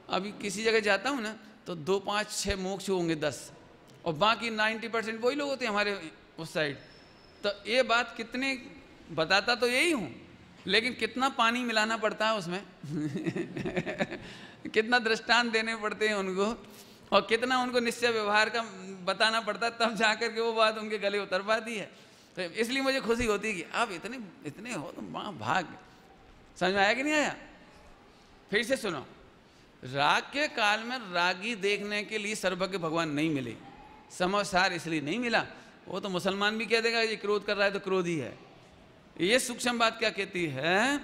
अभी किसी जगह जाता हूँ ना तो 2 5 6 मोक्ष होंगे 10, और बाकी 90% वही लोग होते हैं हमारे उस साइड। तो ये बात कितने बताता तो यही हूँ, लेकिन कितना पानी मिलाना पड़ता है उसमें कितना दृष्टांत देने पड़ते हैं उनको, और कितना उनको निश्चय व्यवहार का बताना पड़ता है, तब जाकर के वो बात उनके गले उतर पाती है। तो इसलिए मुझे खुशी होती है कि आप इतने इतने हो तो भाग। समझ में आया कि नहीं आया? फिर से सुनो, राग के काल में रागी देखने के लिए सर्वज्ञ भगवान नहीं मिले, समझदार इसलिए नहीं मिला। वो तो मुसलमान भी कह देगा ये क्रोध कर रहा है तो क्रोध ही है। ये सूक्ष्म बात क्या कहती है,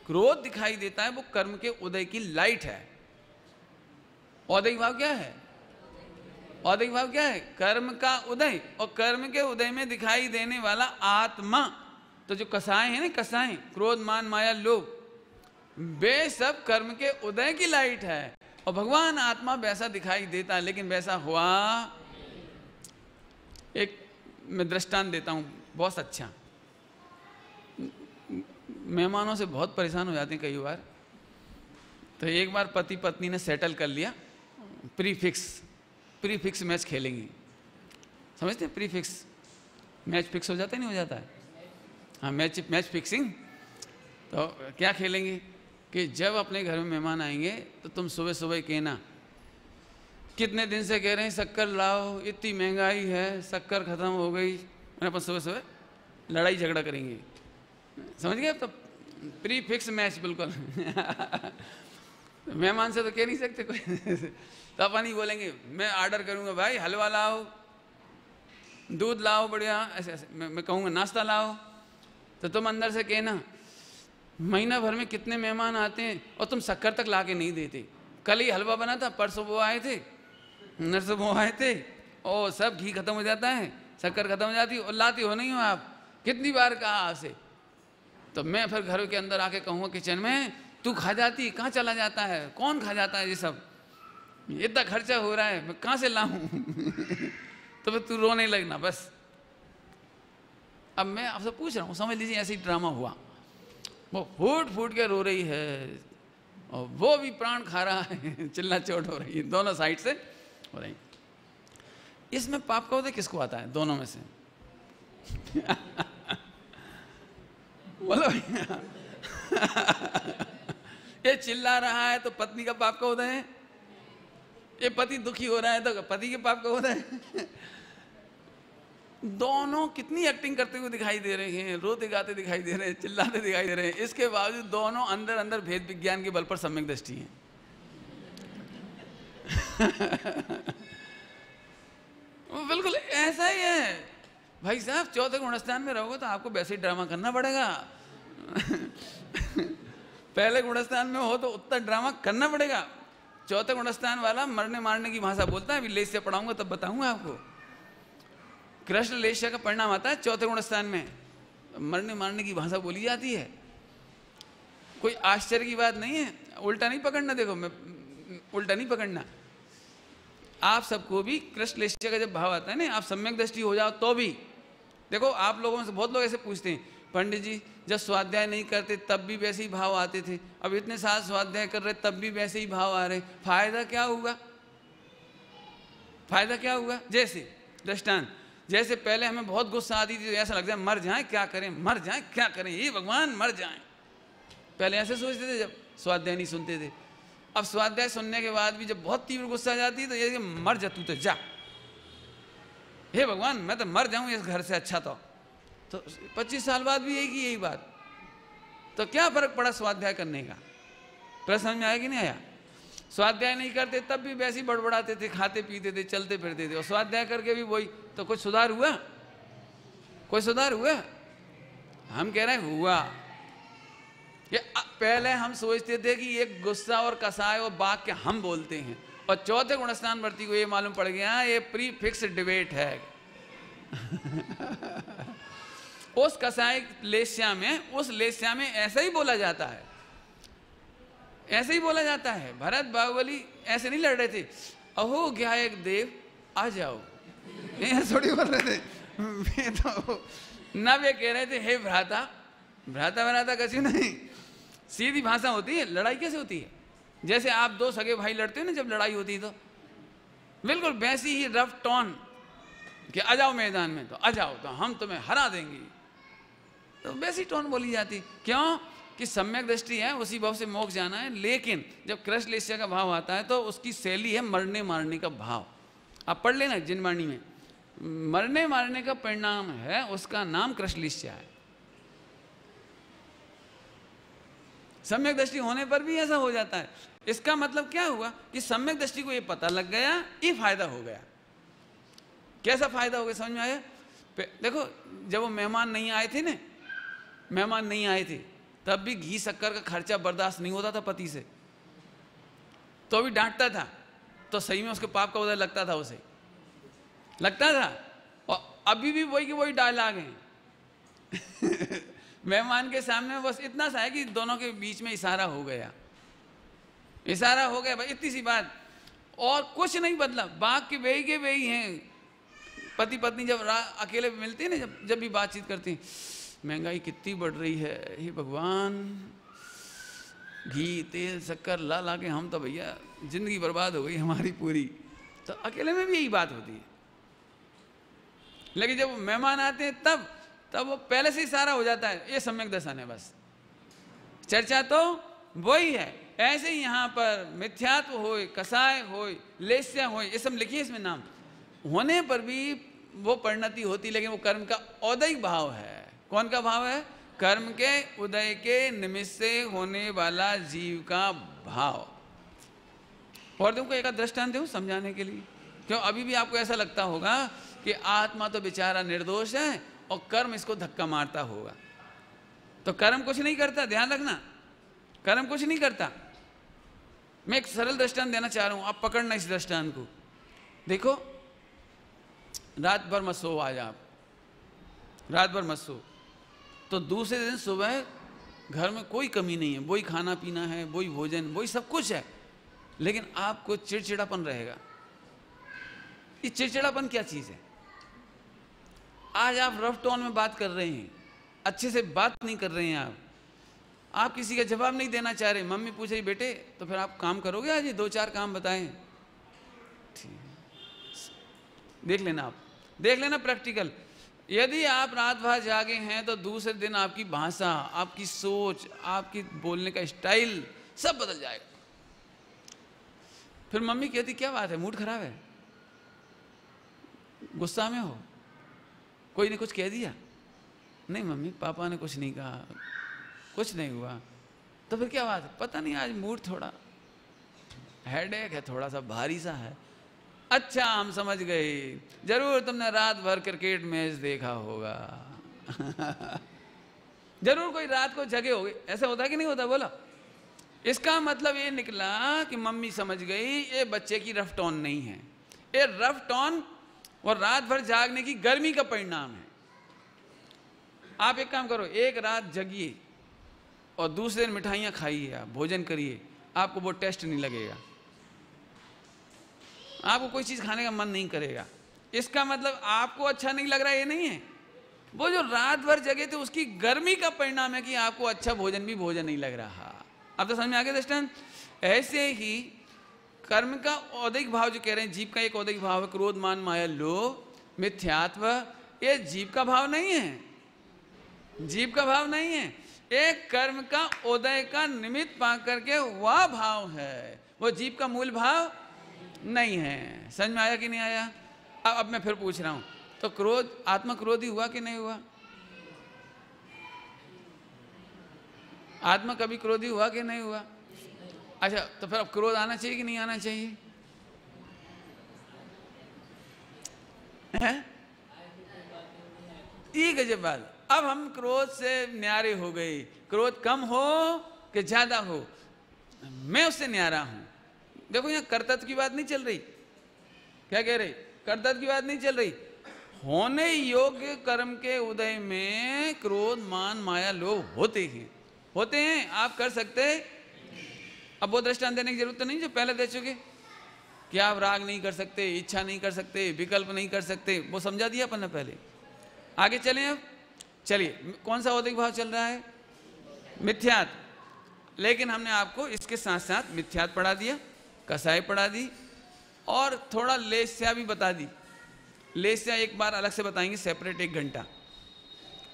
क्रोध दिखाई देता है वो कर्म के उदय की लाइट है। औदैहिक भाव क्या है? औदैहिक भाव क्या है? कर्म का उदय, और कर्म के उदय में दिखाई देने वाला आत्मा। तो जो कसाएं हैं ना, कसाएं क्रोध मान माया लोभ, वे सब कर्म के उदय की लाइट है, और भगवान आत्मा वैसा दिखाई देता है, लेकिन वैसा हुआ। एक मैं दृष्टांत देता हूँ बहुत अच्छा। मेहमानों से बहुत परेशान हो जाते हैं कई बार। तो एक बार पति पत्नी ने सेटल कर लिया, प्रीफिक्स मैच खेलेंगे। समझते हैं? प्रीफिक्स मैच फिक्स हो जाता है, नहीं हो जाता है? हाँ, मैच फिक्सिंग। तो क्या खेलेंगे कि जब अपने घर में मेहमान आएंगे तो तुम सुबह सुबह कहना, कितने दिन से कह रहे हैं शक्कर लाओ, इतनी महंगाई है, शक्कर खत्म हो गई। मैंने अपन सुबह सुबह लड़ाई झगड़ा करेंगे। समझ गए? तो प्रीफिक्स मैच बिल्कुल मेहमान से तो कह नहीं सकते कोई तो अपन ही बोलेंगे, मैं ऑर्डर करूंगा भाई हलवा लाओ, दूध लाओ बढ़िया, ऐसे ऐसे मैं कहूँगा नाश्ता लाओ। तो तुम अंदर से कहना, महीना भर में कितने मेहमान आते हैं और तुम शक्कर तक ला के नहीं देते। कल ही हलवा बना था, परसों वो आए थे, नरसों वो आए थे, और सब घी खत्म हो जाता है, शक्कर खत्म हो जाती है, और लाती हो नहीं हो आप। कितनी बार कहा आपसे? तो मैं फिर घर के अंदर आके कहूँगा किचन में, तू खा जाती, कहाँ चला जाता है, कौन खा जाता है ये सब, इतना खर्चा हो रहा है, मैं कहाँ से लाऊं तो फिर तू रोने लगना बस। अब मैं आपसे पूछ रहा हूँ, समझ लीजिए ऐसे ही ड्रामा हुआ, वो फूट फूट के रो रही है और वो भी प्राण खा रहा है, चिल्ला चोट हो रही है, दोनों साइड से हो रही। इसमें पाप का उदय किसको आता है दोनों में से? बोलो ये चिल्ला रहा है तो पत्नी का पाप का उदय है, ये पति दुखी हो रहा है तो पति के पाप का उदय है। दोनों कितनी एक्टिंग करते हुए दिखाई दे रहे हैं, रोते गाते दिखाई दे रहे हैं, चिल्लाते दिखाई दे रहे हैं, इसके बावजूद दोनों अंदर अंदर भेद विज्ञान के बल पर सम्यक दृष्टि हैं। बिल्कुल ऐसा ही है भाई साहब। चौथे गुणस्थान में रहोगे तो आपको वैसे ही ड्रामा करना पड़ेगा। पहले गुणस्थान में हो तो उतना ड्रामा करना पड़ेगा। चौथे गुणस्थान वाला मरने मारने की भाषा बोलता है, अभी लेस से पढ़ाऊंगा तब बताऊंगा आपको। कृष्ण लेस्या का परिणाम आता है चौथे गुणस्थान में, मरने मारने की भाषा बोली जाती है। कोई आश्चर्य की बात नहीं है, उल्टा नहीं पकड़ना। देखो मैं उल्टा नहीं पकड़ना, आप सबको भी कृष्ण लेस्या का जब भाव आता है ना, आप सम्यक दृष्टि हो जाओ तो भी। देखो आप लोगों में से बहुत लोग ऐसे पूछते हैं, पंडित जी जब स्वाध्याय नहीं करते तब भी वैसे ही भाव आते थे, अब इतने साल स्वाध्याय कर रहे तब भी वैसे ही भाव आ रहे, फायदा क्या हुआ? फायदा क्या हुआ? जैसे दृष्टांत, जैसे पहले हमें बहुत गुस्सा आती थी तो ऐसा लगता है मर जाएं क्या करें, मर जाएं क्या करें, ये भगवान मर जाएं। पहले ऐसे सोचते थे जब स्वाध्याय नहीं सुनते थे। अब स्वाध्याय सुनने के बाद भी जब बहुत तीव्र गुस्सा आ जाती है तो ये मर जा तू तो जा, हे भगवान मैं तो मर जाऊं इस घर से अच्छा। तो 25 साल बाद भी यही बात। तो क्या फर्क पड़ा स्वाध्याय करने का? प्रश्न समझ में आया कि नहीं आया? स्वाध्याय नहीं करते तब भी वैसे ही बड़बड़ाते थे, खाते पीते थे, चलते फिरते थे, और स्वाध्याय करके भी वही। तो कुछ सुधार हुआ? कोई सुधार हुआ? हम कह रहे हैं हुआ। ये पहले हम सोचते थे कि ये गुस्सा और कसाय और बात के हम बोलते हैं, और चौथे गुणस्थान वर्ती को ये मालूम पड़ गया ये प्री फिक्स डिबेट है। उस कसाई लेस्या में, उस लेस्या में ऐसा ही बोला जाता है, ऐसे ही बोला जाता है। भरत बाहुबली ऐसे नहीं लड़ रहे थे, अहो ज्ञायक देव आ जाओ, ऐसे थोड़ी बोल रहे थे। तो ना वे कह रहे थे हे भ्राता, भ्राता भ्राता कछु नहीं, सीधी भाषा होती है। लड़ाई कैसे होती है? जैसे आप दो सगे भाई लड़ते हो ना, जब लड़ाई होती है तो बिल्कुल वैसी ही रफ टोन कि आ जाओ मैदान में, तो आ जाओ, तो हम तुम्हें हरा देंगे, तो वैसी टोन बोली जाती। क्यों? कि सम्यक दृष्टि है, उसी भाव से मोक्ष जाना है। लेकिन जब कृष्ण लेस्या का भाव आता है तो उसकी शैली है मरने मारने का भाव। आप पढ़ लेना जिनवाणी में, मरने मारने का परिणाम है, उसका नाम कृष्ण लेस्या है। सम्यक दृष्टि होने पर भी ऐसा हो जाता है। इसका मतलब क्या हुआ कि सम्यक दृष्टि को ये पता लग गया, ये फायदा हो गया। कैसा फायदा हो गया समझ में आया? देखो जब वो मेहमान नहीं आए थे ना, मेहमान नहीं आए थे, तब भी घी शक्कर का खर्चा बर्दाश्त नहीं होता था पति से, तो भी डांटता था, तो सही में उसके पाप का उदय लगता था, उसे लगता था। और अभी भी वही की वही डायलॉग है। मेहमान के सामने बस इतना सा है कि दोनों के बीच में इशारा हो गया, इशारा हो गया, भाई इतनी सी बात, और कुछ नहीं बदला। बाग के बेही हैं, पति पत्नी जब अकेले मिलते हैं ना, जब भी बातचीत करते हैं, महंगाई कितनी बढ़ रही है, हे भगवान, घी तेल शक्कर ला ला के हम तो भैया जिंदगी बर्बाद हो गई हमारी पूरी। तो अकेले में भी यही बात होती है। लेकिन जब मेहमान आते हैं तब वो पहले से ही सारा हो जाता है, ये सम्यक दर्शन है। बस चर्चा तो वही है। ऐसे ही यहाँ पर मिथ्यात्व होए, कसाय होए, लेस्या होए, ये सब लिखिए इसमें नाम, होने पर भी वो परिणति होती, लेकिन वो कर्म का औदयिक भाव है। कौन का भाव है? कर्म के उदय के निमित्त से होने वाला जीव का भाव। और तुमको एक दृष्टांत दूं समझाने के लिए, क्यों अभी भी आपको ऐसा लगता होगा कि आत्मा तो बेचारा निर्दोष है और कर्म इसको धक्का मारता होगा। तो कर्म कुछ नहीं करता, ध्यान रखना, कर्म कुछ नहीं करता। मैं एक सरल दृष्टांत देना चाह रहा हूं, आप पकड़ना इस दृष्टांत को। देखो रात भर मत सो, आज आप रात भर मत सो, तो दूसरे दिन सुबह घर में कोई कमी नहीं है, वही खाना पीना है, वही भोजन, वही सब कुछ है, लेकिन आपको चिड़चिड़ापन रहेगा। ये चिड़चिड़ापन क्या चीज़ है? आज आप रफ टोन में बात कर रहे हैं, अच्छे से बात नहीं कर रहे हैं, आप किसी का जवाब नहीं देना चाह रहे। मम्मी पूछ रही बेटे तो फिर आप काम करोगे आज? ये 2-4 काम बताएं। देख लेना, आप देख लेना प्रैक्टिकल। यदि आप रात भर जागे हैं तो दूसरे दिन आपकी भाषा, आपकी सोच, आपकी बोलने का स्टाइल सब बदल जाएगा। फिर मम्मी कहती क्या बात है, मूड खराब है, गुस्सा में हो, कोई ने कुछ कह दिया? नहीं मम्मी, पापा ने कुछ नहीं कहा, कुछ नहीं हुआ। तो फिर क्या बात है? पता नहीं आज मूड थोड़ा हेडेक है, थोड़ा सा भारी सा है। अच्छा हम समझ गए, जरूर तुमने रात भर क्रिकेट मैच देखा होगा। जरूर कोई रात को जगे होगे। ऐसा होता है कि नहीं होता? बोला। इसका मतलब ये निकला कि मम्मी समझ गई ये बच्चे की रफ टोन नहीं है, ये रफ टोन और रात भर जागने की गर्मी का परिणाम है। आप एक काम करो, एक रात जगिए और दूसरे दिन मिठाइयाँ खाइए, आप भोजन करिए, आपको वो टेस्ट नहीं लगेगा, आपको कोई चीज़ खाने का मन नहीं करेगा। इसका मतलब आपको अच्छा नहीं लग रहा है ये नहीं है, वो जो रात भर जगे थे उसकी गर्मी का परिणाम है कि आपको अच्छा भोजन भी भोजन नहीं लग रहा। अब तो समझ में आ गया दृष्टांत? ऐसे ही कर्म का औदिक भाव जो कह रहे हैं, जीव का एक औदिक भाव है, क्रोध मान माया लोभ मिथ्यात्व, ये जीव का भाव नहीं है, जीव का भाव नहीं है, एक कर्म का उदय का निमित्त पा करके वह भाव है, वो जीव का मूल भाव नहीं है। समझ में आया कि नहीं आया? अब मैं फिर पूछ रहा हूं, तो क्रोध आत्मा क्रोधी हुआ कि नहीं हुआ? आत्मा कभी क्रोधी हुआ कि नहीं हुआ? अच्छा तो फिर अब क्रोध आना चाहिए कि नहीं आना चाहिए? ये गजब बात। अब हम क्रोध से न्यारे हो गए, क्रोध कम हो कि ज्यादा हो, मैं उससे न्यारा हूं। देखो यहाँ कर्तव्य की बात नहीं चल रही, क्या कह रही? कर्तव्य की बात नहीं चल रही, होने योग्य कर्म के उदय में क्रोध मान माया लोभ होते हैं। आप कर सकते, अब वो दृष्टांत देने की जरूरत तो नहीं जो पहले दे चुके कि आप राग नहीं कर सकते, इच्छा नहीं कर सकते, विकल्प नहीं कर सकते, वो समझा दिया अपन ने पहले। आगे चलें अब। चलिए, कौन सा औदिक भाव चल रहा है? मिथ्यात। लेकिन हमने आपको इसके साथ साथ मिथ्यात पढ़ा दिया, कसाई पढ़ा दी और थोड़ा लेस्या भी बता दी। लेस्या एक बार अलग से बताएंगे, सेपरेट 1 घंटा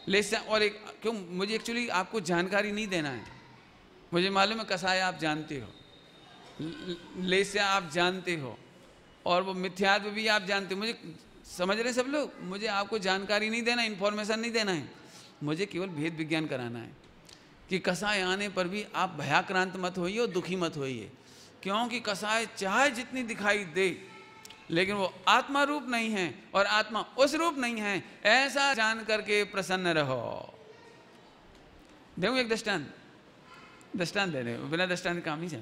लेस्या। और एक क्यों, मुझे एक्चुअली आपको जानकारी नहीं देना है, मुझे मालूम है कसाई आप जानते हो, लेस्या आप जानते हो और वो मिथ्यात भी आप जानते हो। मुझे समझ रहे सब लोग, मुझे आपको जानकारी नहीं देना, इन्फॉर्मेशन नहीं देना है, मुझे केवल भेद विज्ञान कराना है कि कसाय आने पर भी आप भयाक्रांत मत होइए और दुखी मत होइए, क्योंकि कसाय चाहे जितनी दिखाई दे लेकिन वो आत्मा रूप नहीं है और आत्मा उस रूप नहीं है, ऐसा जान करके प्रसन्न रहो। देखो एक दृष्टांत दे रहे हो, बिना दृष्टांत काम नहीं चला।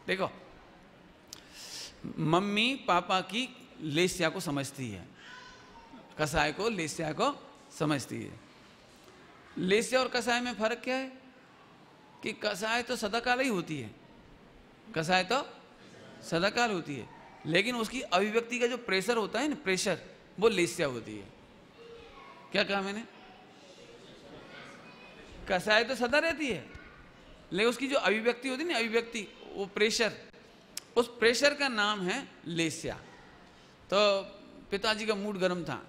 देखो, मम्मी पापा की लेस्या को समझती है, कसाय को लेस्या को समझती है। लेस्या और कसाय में फर्क क्या है कि कसाय तो सदाकाल ही होती है, कसाय तो सदाकाल होती है, लेकिन उसकी अभिव्यक्ति का जो प्रेशर होता है ना, प्रेशर, वो लेस्या होती है। क्या कहा मैंने? कसाय तो सदा रहती है, लेकिन उसकी जो अभिव्यक्ति होती है ना, अभिव्यक्ति, वो प्रेशर, उस प्रेशर का नाम है लेस्या। तो पिताजी का मूड गर्म था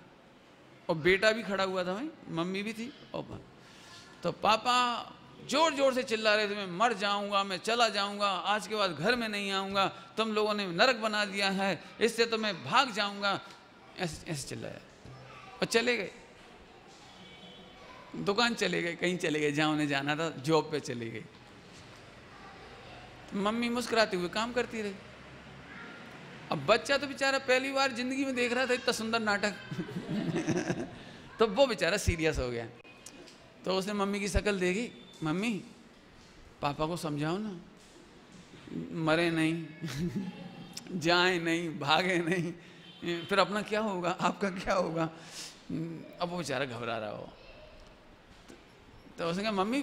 और बेटा भी खड़ा हुआ था भाई, मम्मी भी थी और तो पापा जोर जोर से चिल्ला रहे थे, मैं मर जाऊंगा, मैं चला जाऊंगा, आज के बाद घर में नहीं आऊंगा, तुम लोगों ने नरक बना दिया है, इससे तो मैं भाग जाऊंगा, ऐसे ऐसे चिल्लाया और चले गए, दुकान चले गए, कहीं चले गए, जहां उन्हें जाना था, जॉब पे चले गए। मम्मी मुस्कुराते हुए काम करती रही। अब बच्चा तो बेचारा पहली बार जिंदगी में देख रहा था इतना सुंदर नाटक तो वो बेचारा सीरियस हो गया। तो उसने मम्मी की शक्ल देखी, मम्मी पापा को समझाओ ना, मरे नहीं जाए नहीं, भागे नहीं, फिर अपना क्या होगा, आपका क्या होगा। अब वो बेचारा घबरा रहा हो। तो उसने कहा, मम्मी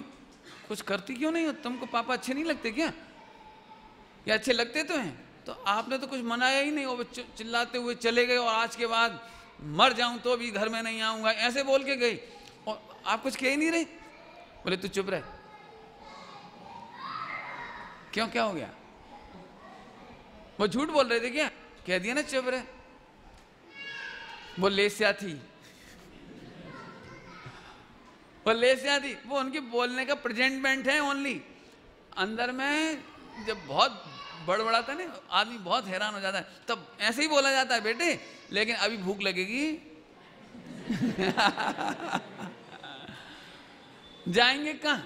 कुछ करती क्यों नहीं हो, तुमको पापा अच्छे नहीं लगते क्या? या अच्छे लगते तो हैं, तो आपने तो कुछ मनाया ही नहीं, वो चिल्लाते हुए चले गए और आज के बाद मर जाऊं तो भी घर में नहीं आऊंगा, ऐसे बोल के गई और आप कुछ कह ही नहीं रहे। बोले तू चुप रह। क्यों, क्या हो गया? वो झूठ बोल रहे थे क्या? कह दिया ना चुप रह। वो लेस्या थी, वो लेस्या थी, वो उनके बोलने का प्रेजेंटमेंट है ओनली। अंदर में जब बहुत बड़बड़ाता है ना आदमी, बहुत हैरान हो जाता है, तब ऐसे ही बोला जाता है बेटे, लेकिन अभी भूख लगेगी जाएंगे कहाँ?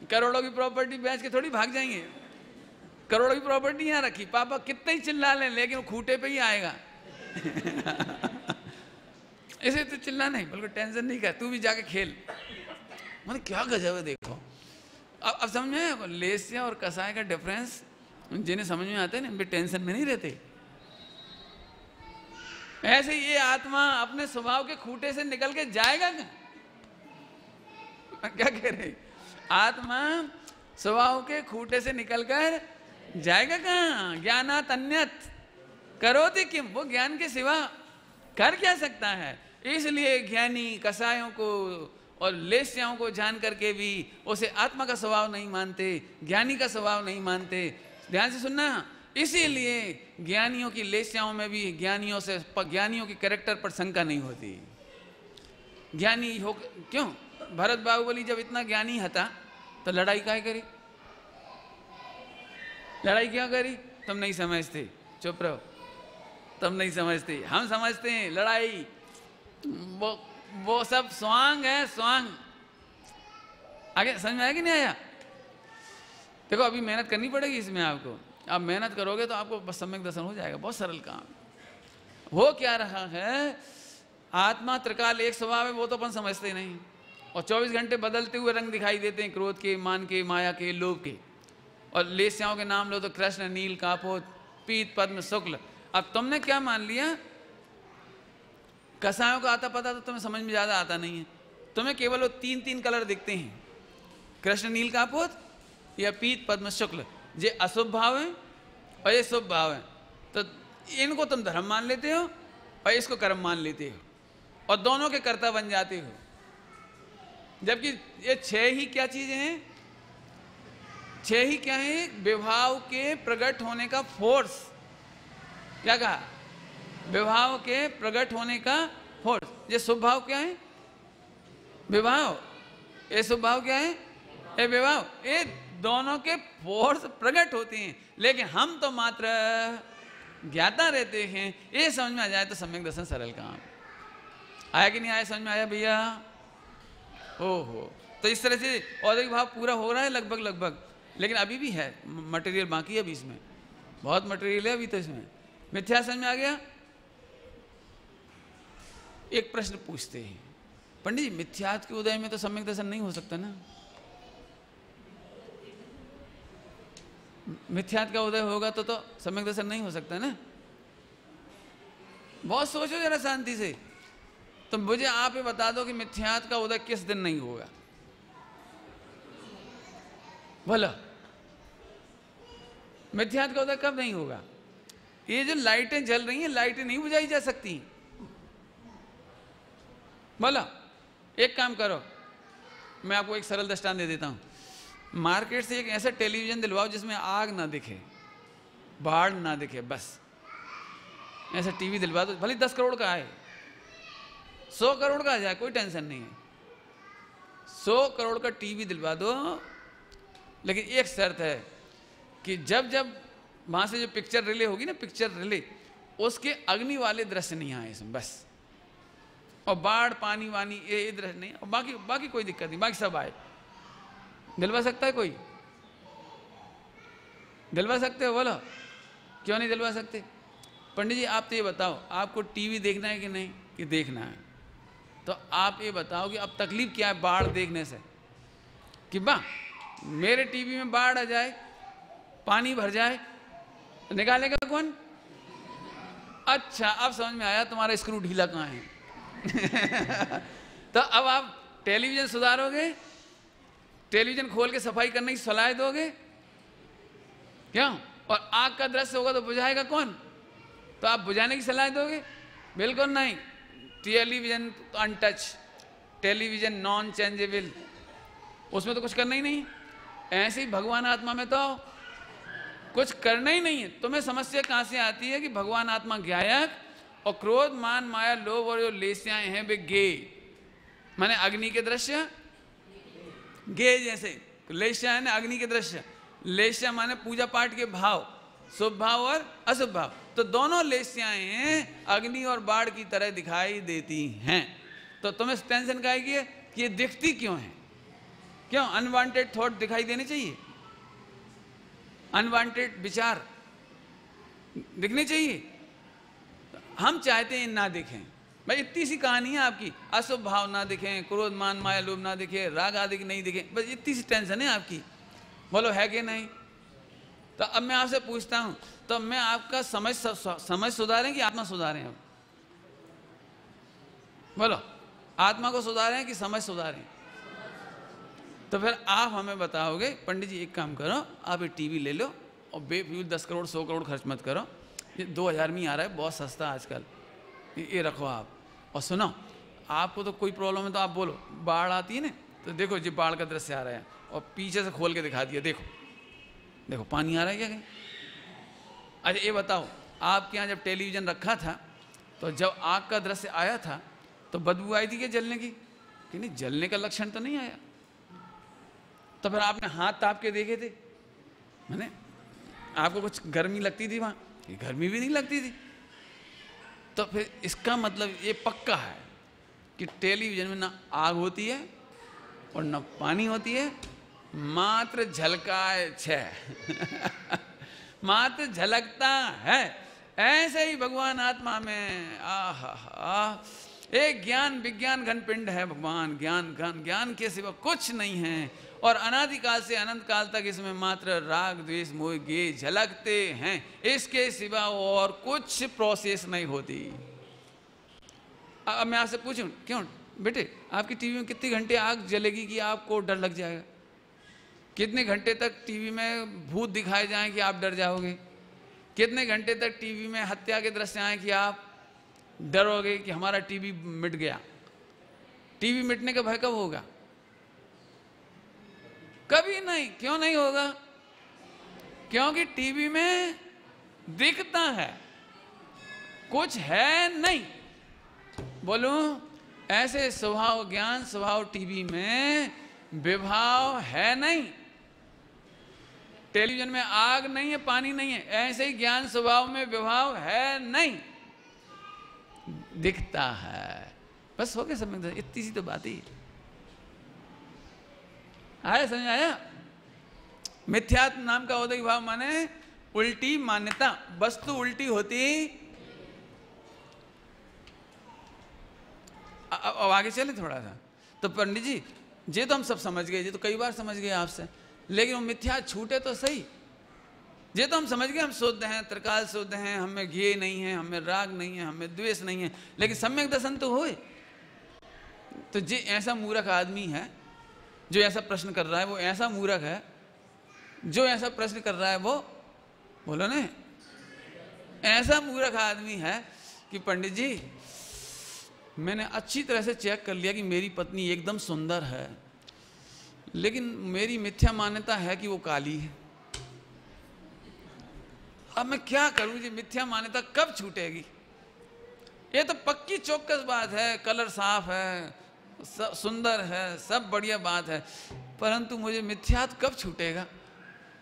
करोड़ों की प्रॉपर्टी बेच के थोड़ी भाग जाएंगे। करोड़ों की प्रॉपर्टी यहाँ रखी, पापा कितने ही चिल्ला लें लेकिन वो खूंटे पे ही आएगा इसे तो चिल्ला नहीं, बिल्कुल टेंशन नहीं कर, तू भी जाके खेल। मतलब क्या गजब है। देखो अब समझ में, लेस्या और कसाय का डिफरेंस जिन्हें समझ में आते हैं ना, टेंशन में नहीं रहते। ऐसे ये आत्मा अपने स्वभाव के खूंटे से निकल के जाएगा क्या कह रहे? आत्मा स्वभाव के खूंटे से निकलकर जाएगा कहाँ? ज्ञानात अन्यत करोति किम, वो ज्ञान के सिवा कर क्या सकता है? इसलिए ज्ञानी कसायों को और लेस्याओं को जान करके भी उसे आत्मा का स्वभाव नहीं मानते, ज्ञानी का स्वभाव नहीं मानते। ध्यान से सुनना, इसीलिए ज्ञानियों की लेस्याओं में भी ज्ञानियों की कैरेक्टर पर शंका नहीं होती। ज्ञानी हो क्यों? भरत बाहुबली जब इतना ज्ञानी था तो लड़ाई काहे करी? लड़ाई क्या करी? तुम नहीं समझते, चुप रहो, तुम नहीं समझते, हम समझते हैं। लड़ाई वो सब स्वांग है, स्वांग। आगे समझ में आया कि नहीं आया? देखो अभी मेहनत करनी पड़ेगी इसमें आपको, आप मेहनत करोगे तो आपको बस सम्यक दर्शन हो जाएगा। बहुत सरल काम हो क्या रहा है, आत्मा त्रिकाल एक स्वभाव है, वो तो अपन समझते नहीं, और 24 घंटे बदलते हुए रंग दिखाई देते हैं, क्रोध के, मान के, माया के, लोभ के। और लेस्याओं के नाम लो तो कृष्ण, नील, कापोत, पीत, पद्म, शुक्ल। अब तुमने क्या मान लिया कसायों का आता पता तो तुम्हें समझ में ज़्यादा आता नहीं है। तुम्हें केवल वो 3 कलर दिखते हैं, कृष्ण नील कापोत या पीत पद्म शुक्ल, ये अशुभ भाव है और ये शुभ भाव है। तो इनको तुम धर्म मान लेते हो और इसको कर्म मान लेते हो और दोनों के कर्ता बन जाते हो। जबकि ये 6 ही क्या चीजें हैं, 6 ही क्या है, विभाव के प्रकट होने का फोर्स। क्या कहा? विभाव के प्रकट होने का फोर्स। ये शुभ भाव क्या है? विभाव। ये शुभ भाव क्या है? ये विभाव। ये दोनों के फोर्स प्रकट होते हैं, लेकिन हम तो मात्र ज्ञाता रहते हैं। ये समझ में आ जाए तो सम्यक दर्शन सरल काम। आया कि नहीं आया? समझ में आया भैया? ओहो, तो इस तरह से औद्योगिक भाव पूरा हो रहा है लगभग, लेकिन अभी भी है मटेरियल बाकी है। अभी इसमें बहुत मटेरियल है अभी तो इसमें। मिथ्या समझ में आ गया? एक प्रश्न पूछते हैं, पंडित जी मिथ्यात्व के उदय में तो सम्यक दर्शन नहीं हो सकता ना? मिथ्यात्व का उदय होगा तो सम्यक दर्शन नहीं हो सकता ना? बहुत सोचो जरा शांति से। तो मुझे आप ये बता दो कि मिथ्यात्व का उदय किस दिन नहीं होगा? बोलो, मिथ्यात्व का उदय कब नहीं होगा? ये जो लाइटें जल रही हैं, लाइटें नहीं बुझाई जा सकती। बोलो, एक काम करो, मैं आपको एक सरल दृष्टांत दे देता हूँ। मार्केट से एक ऐसा टेलीविजन दिलवाओ जिसमें आग ना दिखे, बाढ़ ना दिखे, बस ऐसा टीवी दिलवा दो। भले 10 करोड़ का आए, 100 करोड़ का आ जाए, कोई टेंशन नहीं है। 100 करोड़ का टीवी दिलवा दो, लेकिन एक शर्त है कि जब जब वहां से जो पिक्चर रिले होगी ना, पिक्चर रिले, उसके अग्नि वाले दृश्य नहीं आए इसमें, बस। और बाढ़, पानी वानी ये दृश्य नहीं, और बाकी कोई दिक्कत नहीं, बाकी सब आए। दिलवा सकता है कोई? दिलवा सकते हो? बोलो, क्यों नहीं दिलवा सकते? पंडित जी आप तो ये बताओ, आपको टीवी देखना है कि नहीं? कि देखना है। तो आप ये बताओ कि अब तकलीफ क्या है बाढ़ देखने से? कि मेरे टीवी में बाढ़ आ जाए, पानी भर जाए, निकालेगा कौन? अच्छा, अब समझ में आया तुम्हारा स्क्रू ढीला कहाँ है। तो अब आप टेलीविजन सुधारोगे? टेलीविजन खोल के सफाई करने की सलाह दोगे? क्यों? और आग का दृश्य होगा तो बुझाएगा कौन? तो आप बुझाने की सलाह दोगे? बिल्कुल नहीं। Television untouch, television non changeable, उसमें तो कुछ करना ही नहीं। ऐसे ही भगवान आत्मा में तो कुछ करना ही नहीं है। तुम्हें समस्या कहाँ से आती है कि भगवान आत्मा ज्ञायक और क्रोध, मान, माया, लोभ और जो लेस्याएं हैं वे गे, माने अग्नि के दृश्य, गे जैसे लेस्या है ना अग्नि के दृश्य। लेस्या माने पूजा पाठ के भाव, शुभ भाव और अशुभ भाव। तो दोनों लेस्याएं अग्नि और बाढ़ की तरह दिखाई देती हैं। तो तुम्हें टेंशन काहे की है कि ये दिखती क्यों है? क्यों? अनवांटेड थॉट दिखाई देने चाहिए, अनवांटेड विचार दिखने चाहिए। हम चाहते हैं ना दिखें। भाई इतनी सी कहानी है आपकी, अशुभ भाव ना दिखें, क्रोध, मान, माया, लोभ ना दिखे, राग आदि नहीं दिखे, बस इतनी सी टेंशन है आपकी। बोलो है कि नहीं? तो अब मैं आपसे पूछता हूं, तो मैं आपका समझ सुधारें कि आत्मा सुधारें? अब बोलो, आत्मा को सुधारें कि समझ सुधारें? तो फिर आप हमें बताओगे पंडित जी एक काम करो, आप ये टीवी ले लो और बेफिजूल 10 करोड़ 100 करोड़ खर्च मत करो, ये 2000 में ही आ रहा है, बहुत सस्ता आजकल, ये रखो आप। और सुनो, आपको तो कोई प्रॉब्लम है तो आप बोलो। बाढ़ आती है ना, तो देखो जी बाढ़ का दृश्य आ रहा है और पीछे से खोल के दिखा दिया, देखो देखो पानी आ रहा है क्या कहीं? अच्छा ये बताओ, आपके यहाँ जब टेलीविज़न रखा था तो जब आग का दृश्य आया था तो बदबू आई थी क्या जलने की? कि नहीं, जलने का लक्षण तो नहीं आया। तो फिर आपने हाथ ताप के देखे थे, मैंने आपको कुछ गर्मी लगती थी वहाँ? गर्मी भी नहीं लगती थी। तो फिर इसका मतलब ये पक्का है कि टेलीविज़न में ना आग होती है और ना पानी होती है, मात्र झलकाए छह मात्र झलकता है। ऐसे ही भगवान आत्मा में एक ज्ञान विज्ञान घन पिंड है भगवान, ज्ञान के सिवा कुछ नहीं है। और अनादिकाल से अनंत काल तक इसमें मात्र राग द्वेष मोह ये झलकते हैं, इसके सिवा और कुछ प्रोसेस नहीं होती। अब मैं आपसे पूछूं, क्यों बेटे आपकी टीवी में कितने घंटे आग जलेगी कि आपको डर लग जाएगा? कितने घंटे तक टीवी में भूत दिखाए जाएं कि आप डर जाओगे? कितने घंटे तक टीवी में हत्या के दृश्य आए कि आप डरोगे कि हमारा टीवी मिट गया? टीवी मिटने का भय कब होगा? कभी नहीं। क्यों नहीं होगा? क्योंकि टीवी में दिखता है, कुछ है नहीं। बोलूं, ऐसे स्वभाव ज्ञान स्वभाव टीवी में विभाव है नहीं। टेलीविजन में आग नहीं है, पानी नहीं है, ऐसे ही ज्ञान स्वभाव में विभाव है नहीं, दिखता है। बस हो गया समझ, इतनी सी तो बात ही आया, समझ आया? मिथ्यात्व नाम का औदिक भाव माने उल्टी मान्यता, वस्तु उल्टी होती। अब आगे चले थोड़ा सा। तो पंडित जी ये तो हम सब समझ गए, ये तो कई बार समझ गए आपसे, लेकिन वो मिथ्या छूटे तो सही। ये तो हम समझ गए, हम शुद्ध हैं, त्रिकाल शुद्ध हैं, हमें घृणा नहीं है, हमें राग नहीं है, हमें द्वेष नहीं है, लेकिन सम्यक दर्शन तो होए। तो ये ऐसा मूर्ख आदमी है जो ऐसा प्रश्न कर रहा है, वो ऐसा मूर्ख है जो ऐसा प्रश्न कर रहा है, वो बोलो ने, ऐसा मूर्ख आदमी है कि पंडित जी मैंने अच्छी तरह से चेक कर लिया कि मेरी पत्नी एकदम सुंदर है, लेकिन मेरी मिथ्या मान्यता है कि वो काली है। अब मैं क्या करूं? ये मिथ्या मान्यता कब छूटेगी? ये तो पक्की चौकस बात है, कलर साफ है, सुंदर है, सब बढ़िया बात है, परंतु मुझे मिथ्यात्व कब छूटेगा?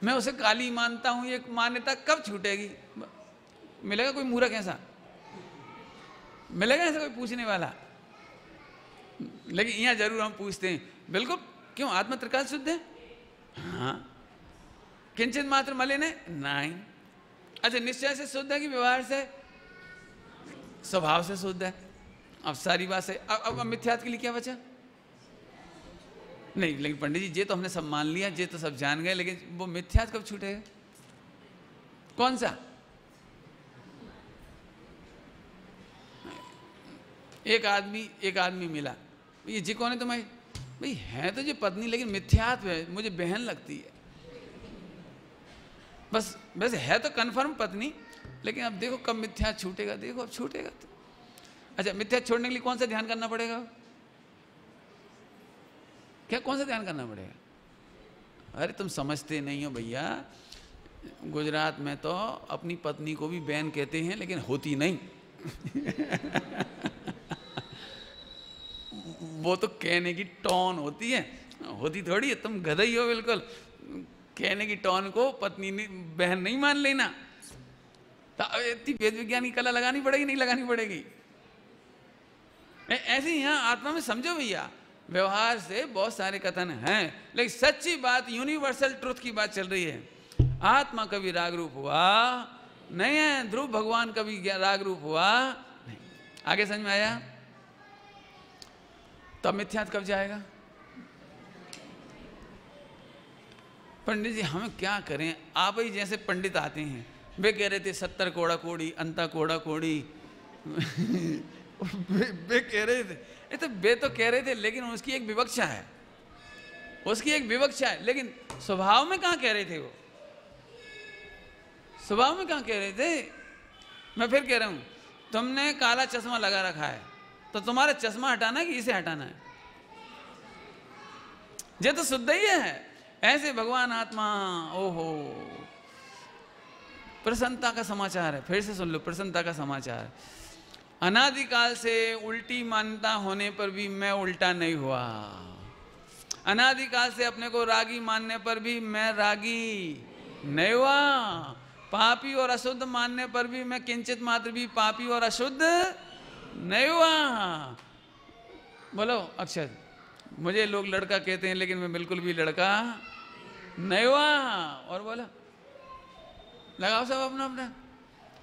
मैं उसे काली मानता हूं, ये मान्यता कब छूटेगी? मिलेगा कोई मूर्ख ऐसा? मिलेगा ऐसा कोई पूछने वाला? लेकिन यहाँ जरूर हम पूछते हैं, बिल्कुल, क्यों आत्मा त्रिकाल शुद्ध है? हाँ। किंचित मात्र मलिन है? नहीं। अच्छा, निश्चय से शुद्ध है कि व्यवहार से, स्वभाव से शुद्ध है? अब सारी बात है। अब मिथ्यात्व के लिए क्या बचा? नहीं, लेकिन पंडित जी ये तो हमने सब मान लिया, ये तो सब जान गए, लेकिन वो मिथ्यात्व कब छूटेगा? कौन सा? एक आदमी मिला, ये जी कौन है तुम्हारी? भाई है तो ये पत्नी, लेकिन मिथ्यात्व है, मुझे बहन लगती है। बस वैसे है तो कन्फर्म पत्नी, लेकिन अब देखो कब मिथ्या छूटेगा, देखो अब छूटेगा तो। अच्छा, मिथ्या छोड़ने के लिए कौन सा ध्यान करना पड़ेगा? क्या कौन सा ध्यान करना पड़ेगा? अरे तुम समझते नहीं हो भैया, गुजरात में तो अपनी पत्नी को भी बहन कहते हैं, लेकिन होती नहीं। वो तो कहने की टोन होती है, होती थोड़ी है। तुम गधा ही हो बिल्कुल, कहने की टोन को पत्नी ने बहन नहीं मान लेना। तो इतनी वेद विज्ञान की कला लगानी पड़ेगी, नहीं लगानी पड़ेगी? ऐसे ही यहाँ आत्मा में समझो भैया, व्यवहार से बहुत सारे कथन हैं, लेकिन सच्ची बात, यूनिवर्सल ट्रुथ की बात चल रही है। आत्मा कभी राग रूप हुआ नहीं है, ध्रुव भगवान कभी राग रूप हुआ नहीं। आगे समझ में आया? तब मिथ्यात्व कब जाएगा? पंडित जी हम क्या करें? आप ही जैसे पंडित आते हैं, वे कह रहे थे 70 कोड़ा कोड़ी, अंता कोड़ा कोड़ी। वे कह रहे थे, ये तो वे तो कह रहे थे, लेकिन उसकी एक विवक्षा है, उसकी एक विवक्षा है, लेकिन स्वभाव में कहाँ कह रहे थे वो? स्वभाव में कहाँ कह रहे थे? मैं फिर कह रहा हूं, तुमने काला चश्मा लगा रखा है, तो तुम्हारा चश्मा हटाना है कि इसे हटाना है? ये तो शुद्ध ही है। ऐसे भगवान आत्मा, ओहो, प्रसन्नता का समाचार है। फिर से सुन लो, प्रसन्नता का समाचार। अनादिकाल से उल्टी मान्यता होने पर भी मैं उल्टा नहीं हुआ। अनादिकाल से अपने को रागी मानने पर भी मैं रागी नहीं हुआ। पापी और अशुद्ध मानने पर भी मैं किंचित मात्र भी पापी और अशुद्ध नहीं हुआ। बोलो अक्षर, मुझे लोग लड़का कहते हैं, लेकिन मैं बिल्कुल भी लड़का नहीं हुआ। और बोला, लगाओ सब अपना अपना।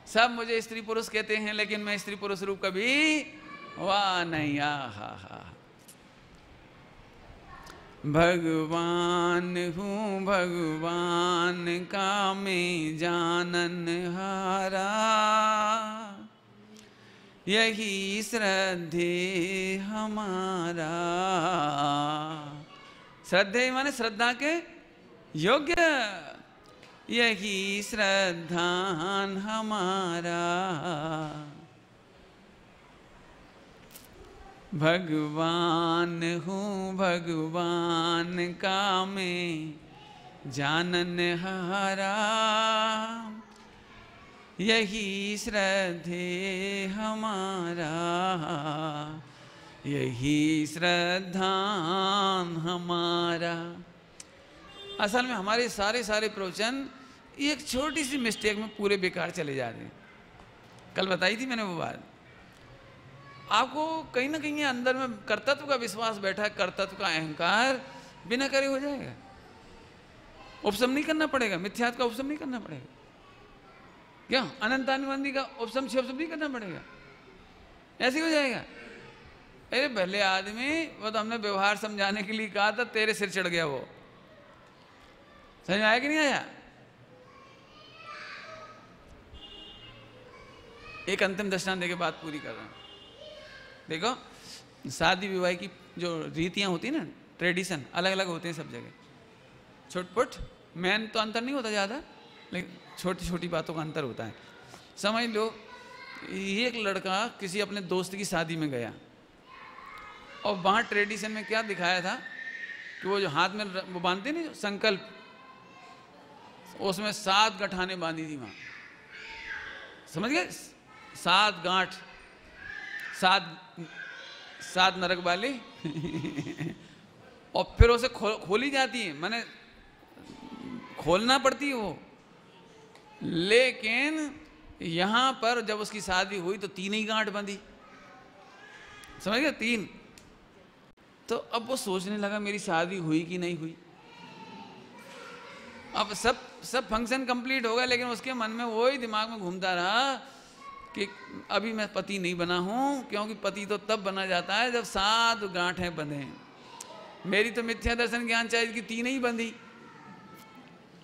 सब मुझे स्त्री पुरुष कहते हैं, लेकिन मैं स्त्री पुरुष रूप कभी हुआ नहीं। हा भगवान हूँ भगवान का मैं जानन हारा, यही श्रद्धे हमारा। श्रद्धे माने श्रद्धा के योग्य, यही श्रद्धान हमारा। भगवान हूँ भगवान का मैं जानन हारा, यही श्रद्धे हमारा, यही श्रद्धान हमारा। असल में हमारे सारे प्रवचन एक छोटी सी मिस्टेक में पूरे बेकार चले जाते हैं। कल बताई थी मैंने वो बात। आपको कहीं ना कहीं अंदर में कर्तत्व का विश्वास बैठा है, कर्तत्व का अहंकार बिना करे हो जाएगा। उपशम नहीं करना पड़ेगा, मिथ्यात्व का उपशम नहीं करना पड़ेगा। क्या अनंतानुबंधी का उपशम शिवशम नहीं करना पड़ेगा, ऐसे हो जाएगा। अरे पहले आदमी, वो तो हमने व्यवहार समझाने के लिए कहा था, तेरे सिर चढ़ गया वो। समझ में आया कि नहीं आया? एक अंतिम दृष्टांत देके बात पूरी कर रहा हूं। देखो, शादी विवाह की जो रीतियां होती है ना, ट्रेडिशन अलग अलग होते हैं सब जगह। छोटपुट मैन तो अंतर नहीं होता ज़्यादा, लेकिन छोटी छोटी बातों का अंतर होता है। समझ लो, एक लड़का किसी अपने दोस्त की शादी में गया और वहाँ ट्रेडिशन में क्या दिखाया था कि वो जो हाथ में वो बांधते नहीं, संकल्प, उसमें 7 गठाने बांधी थी वहाँ। समझ गए? 7 गांठ, 7 नरक वाली और फिर उसे खोली जाती है, माने खोलना पड़ती है वो। लेकिन यहां पर जब उसकी शादी हुई तो 3 ही गांठ बंधी। समझ गए? 3। तो अब वो सोचने लगा मेरी शादी हुई कि नहीं हुई। अब सब फंक्शन कंप्लीट हो गया, लेकिन उसके मन में वही दिमाग में घूमता रहा कि अभी मैं पति नहीं बना हूं, क्योंकि पति तो तब बना जाता है जब 7 गांठें बंधे। मेरी तो मिथ्या दर्शन ज्ञान चाहिए कि 3 ही बंधी,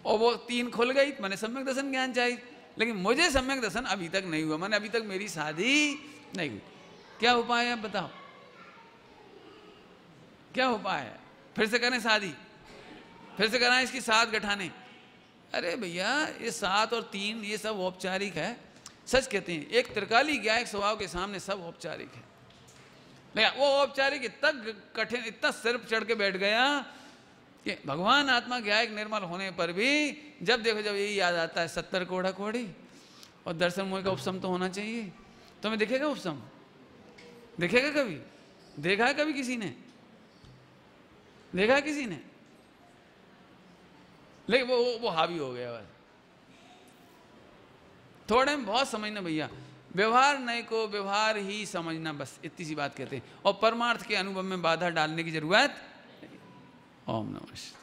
और वो 3 खुल गई, मैंने सम्यक दर्शन ज्ञान चाहिए, लेकिन मुझे सम्यक दर्शन अभी तक नहीं हुआ, मैंने अभी तक मेरी शादी नहीं हुई। क्या उपाय है बताओ? क्या उपाय है? फिर से करें शादी, फिर से कराएं इसकी 7 गठाने। अरे भैया, ये 7 और 3 ये सब औपचारिक है। सच कहते हैं, एक त्रिकाली ज्ञायक स्वभाव के सामने सब औपचारिक है। लेकिन वो औपचारिक इतना कठिन, इतना सिर चढ़ के बैठ गया कि भगवान आत्मा ज्ञायक निर्मल होने पर भी जब देखो, जब यही याद आता है 70 कोड़ा कोड़ी और दर्शन मोह का उपशम तो होना चाहिए। तो हमें दिखेगा उपशम? दिखेगा कभी? देखा है कभी किसी ने? देखा है किसी ने? लेकिन वो हावी हो गया बस। थोड़े में बहुत समझना भैया, व्यवहार नहीं को व्यवहार ही समझना, बस इतनी सी बात कहते हैं। और परमार्थ के अनुभव में बाधा डालने की जरूरत। ओम नमः।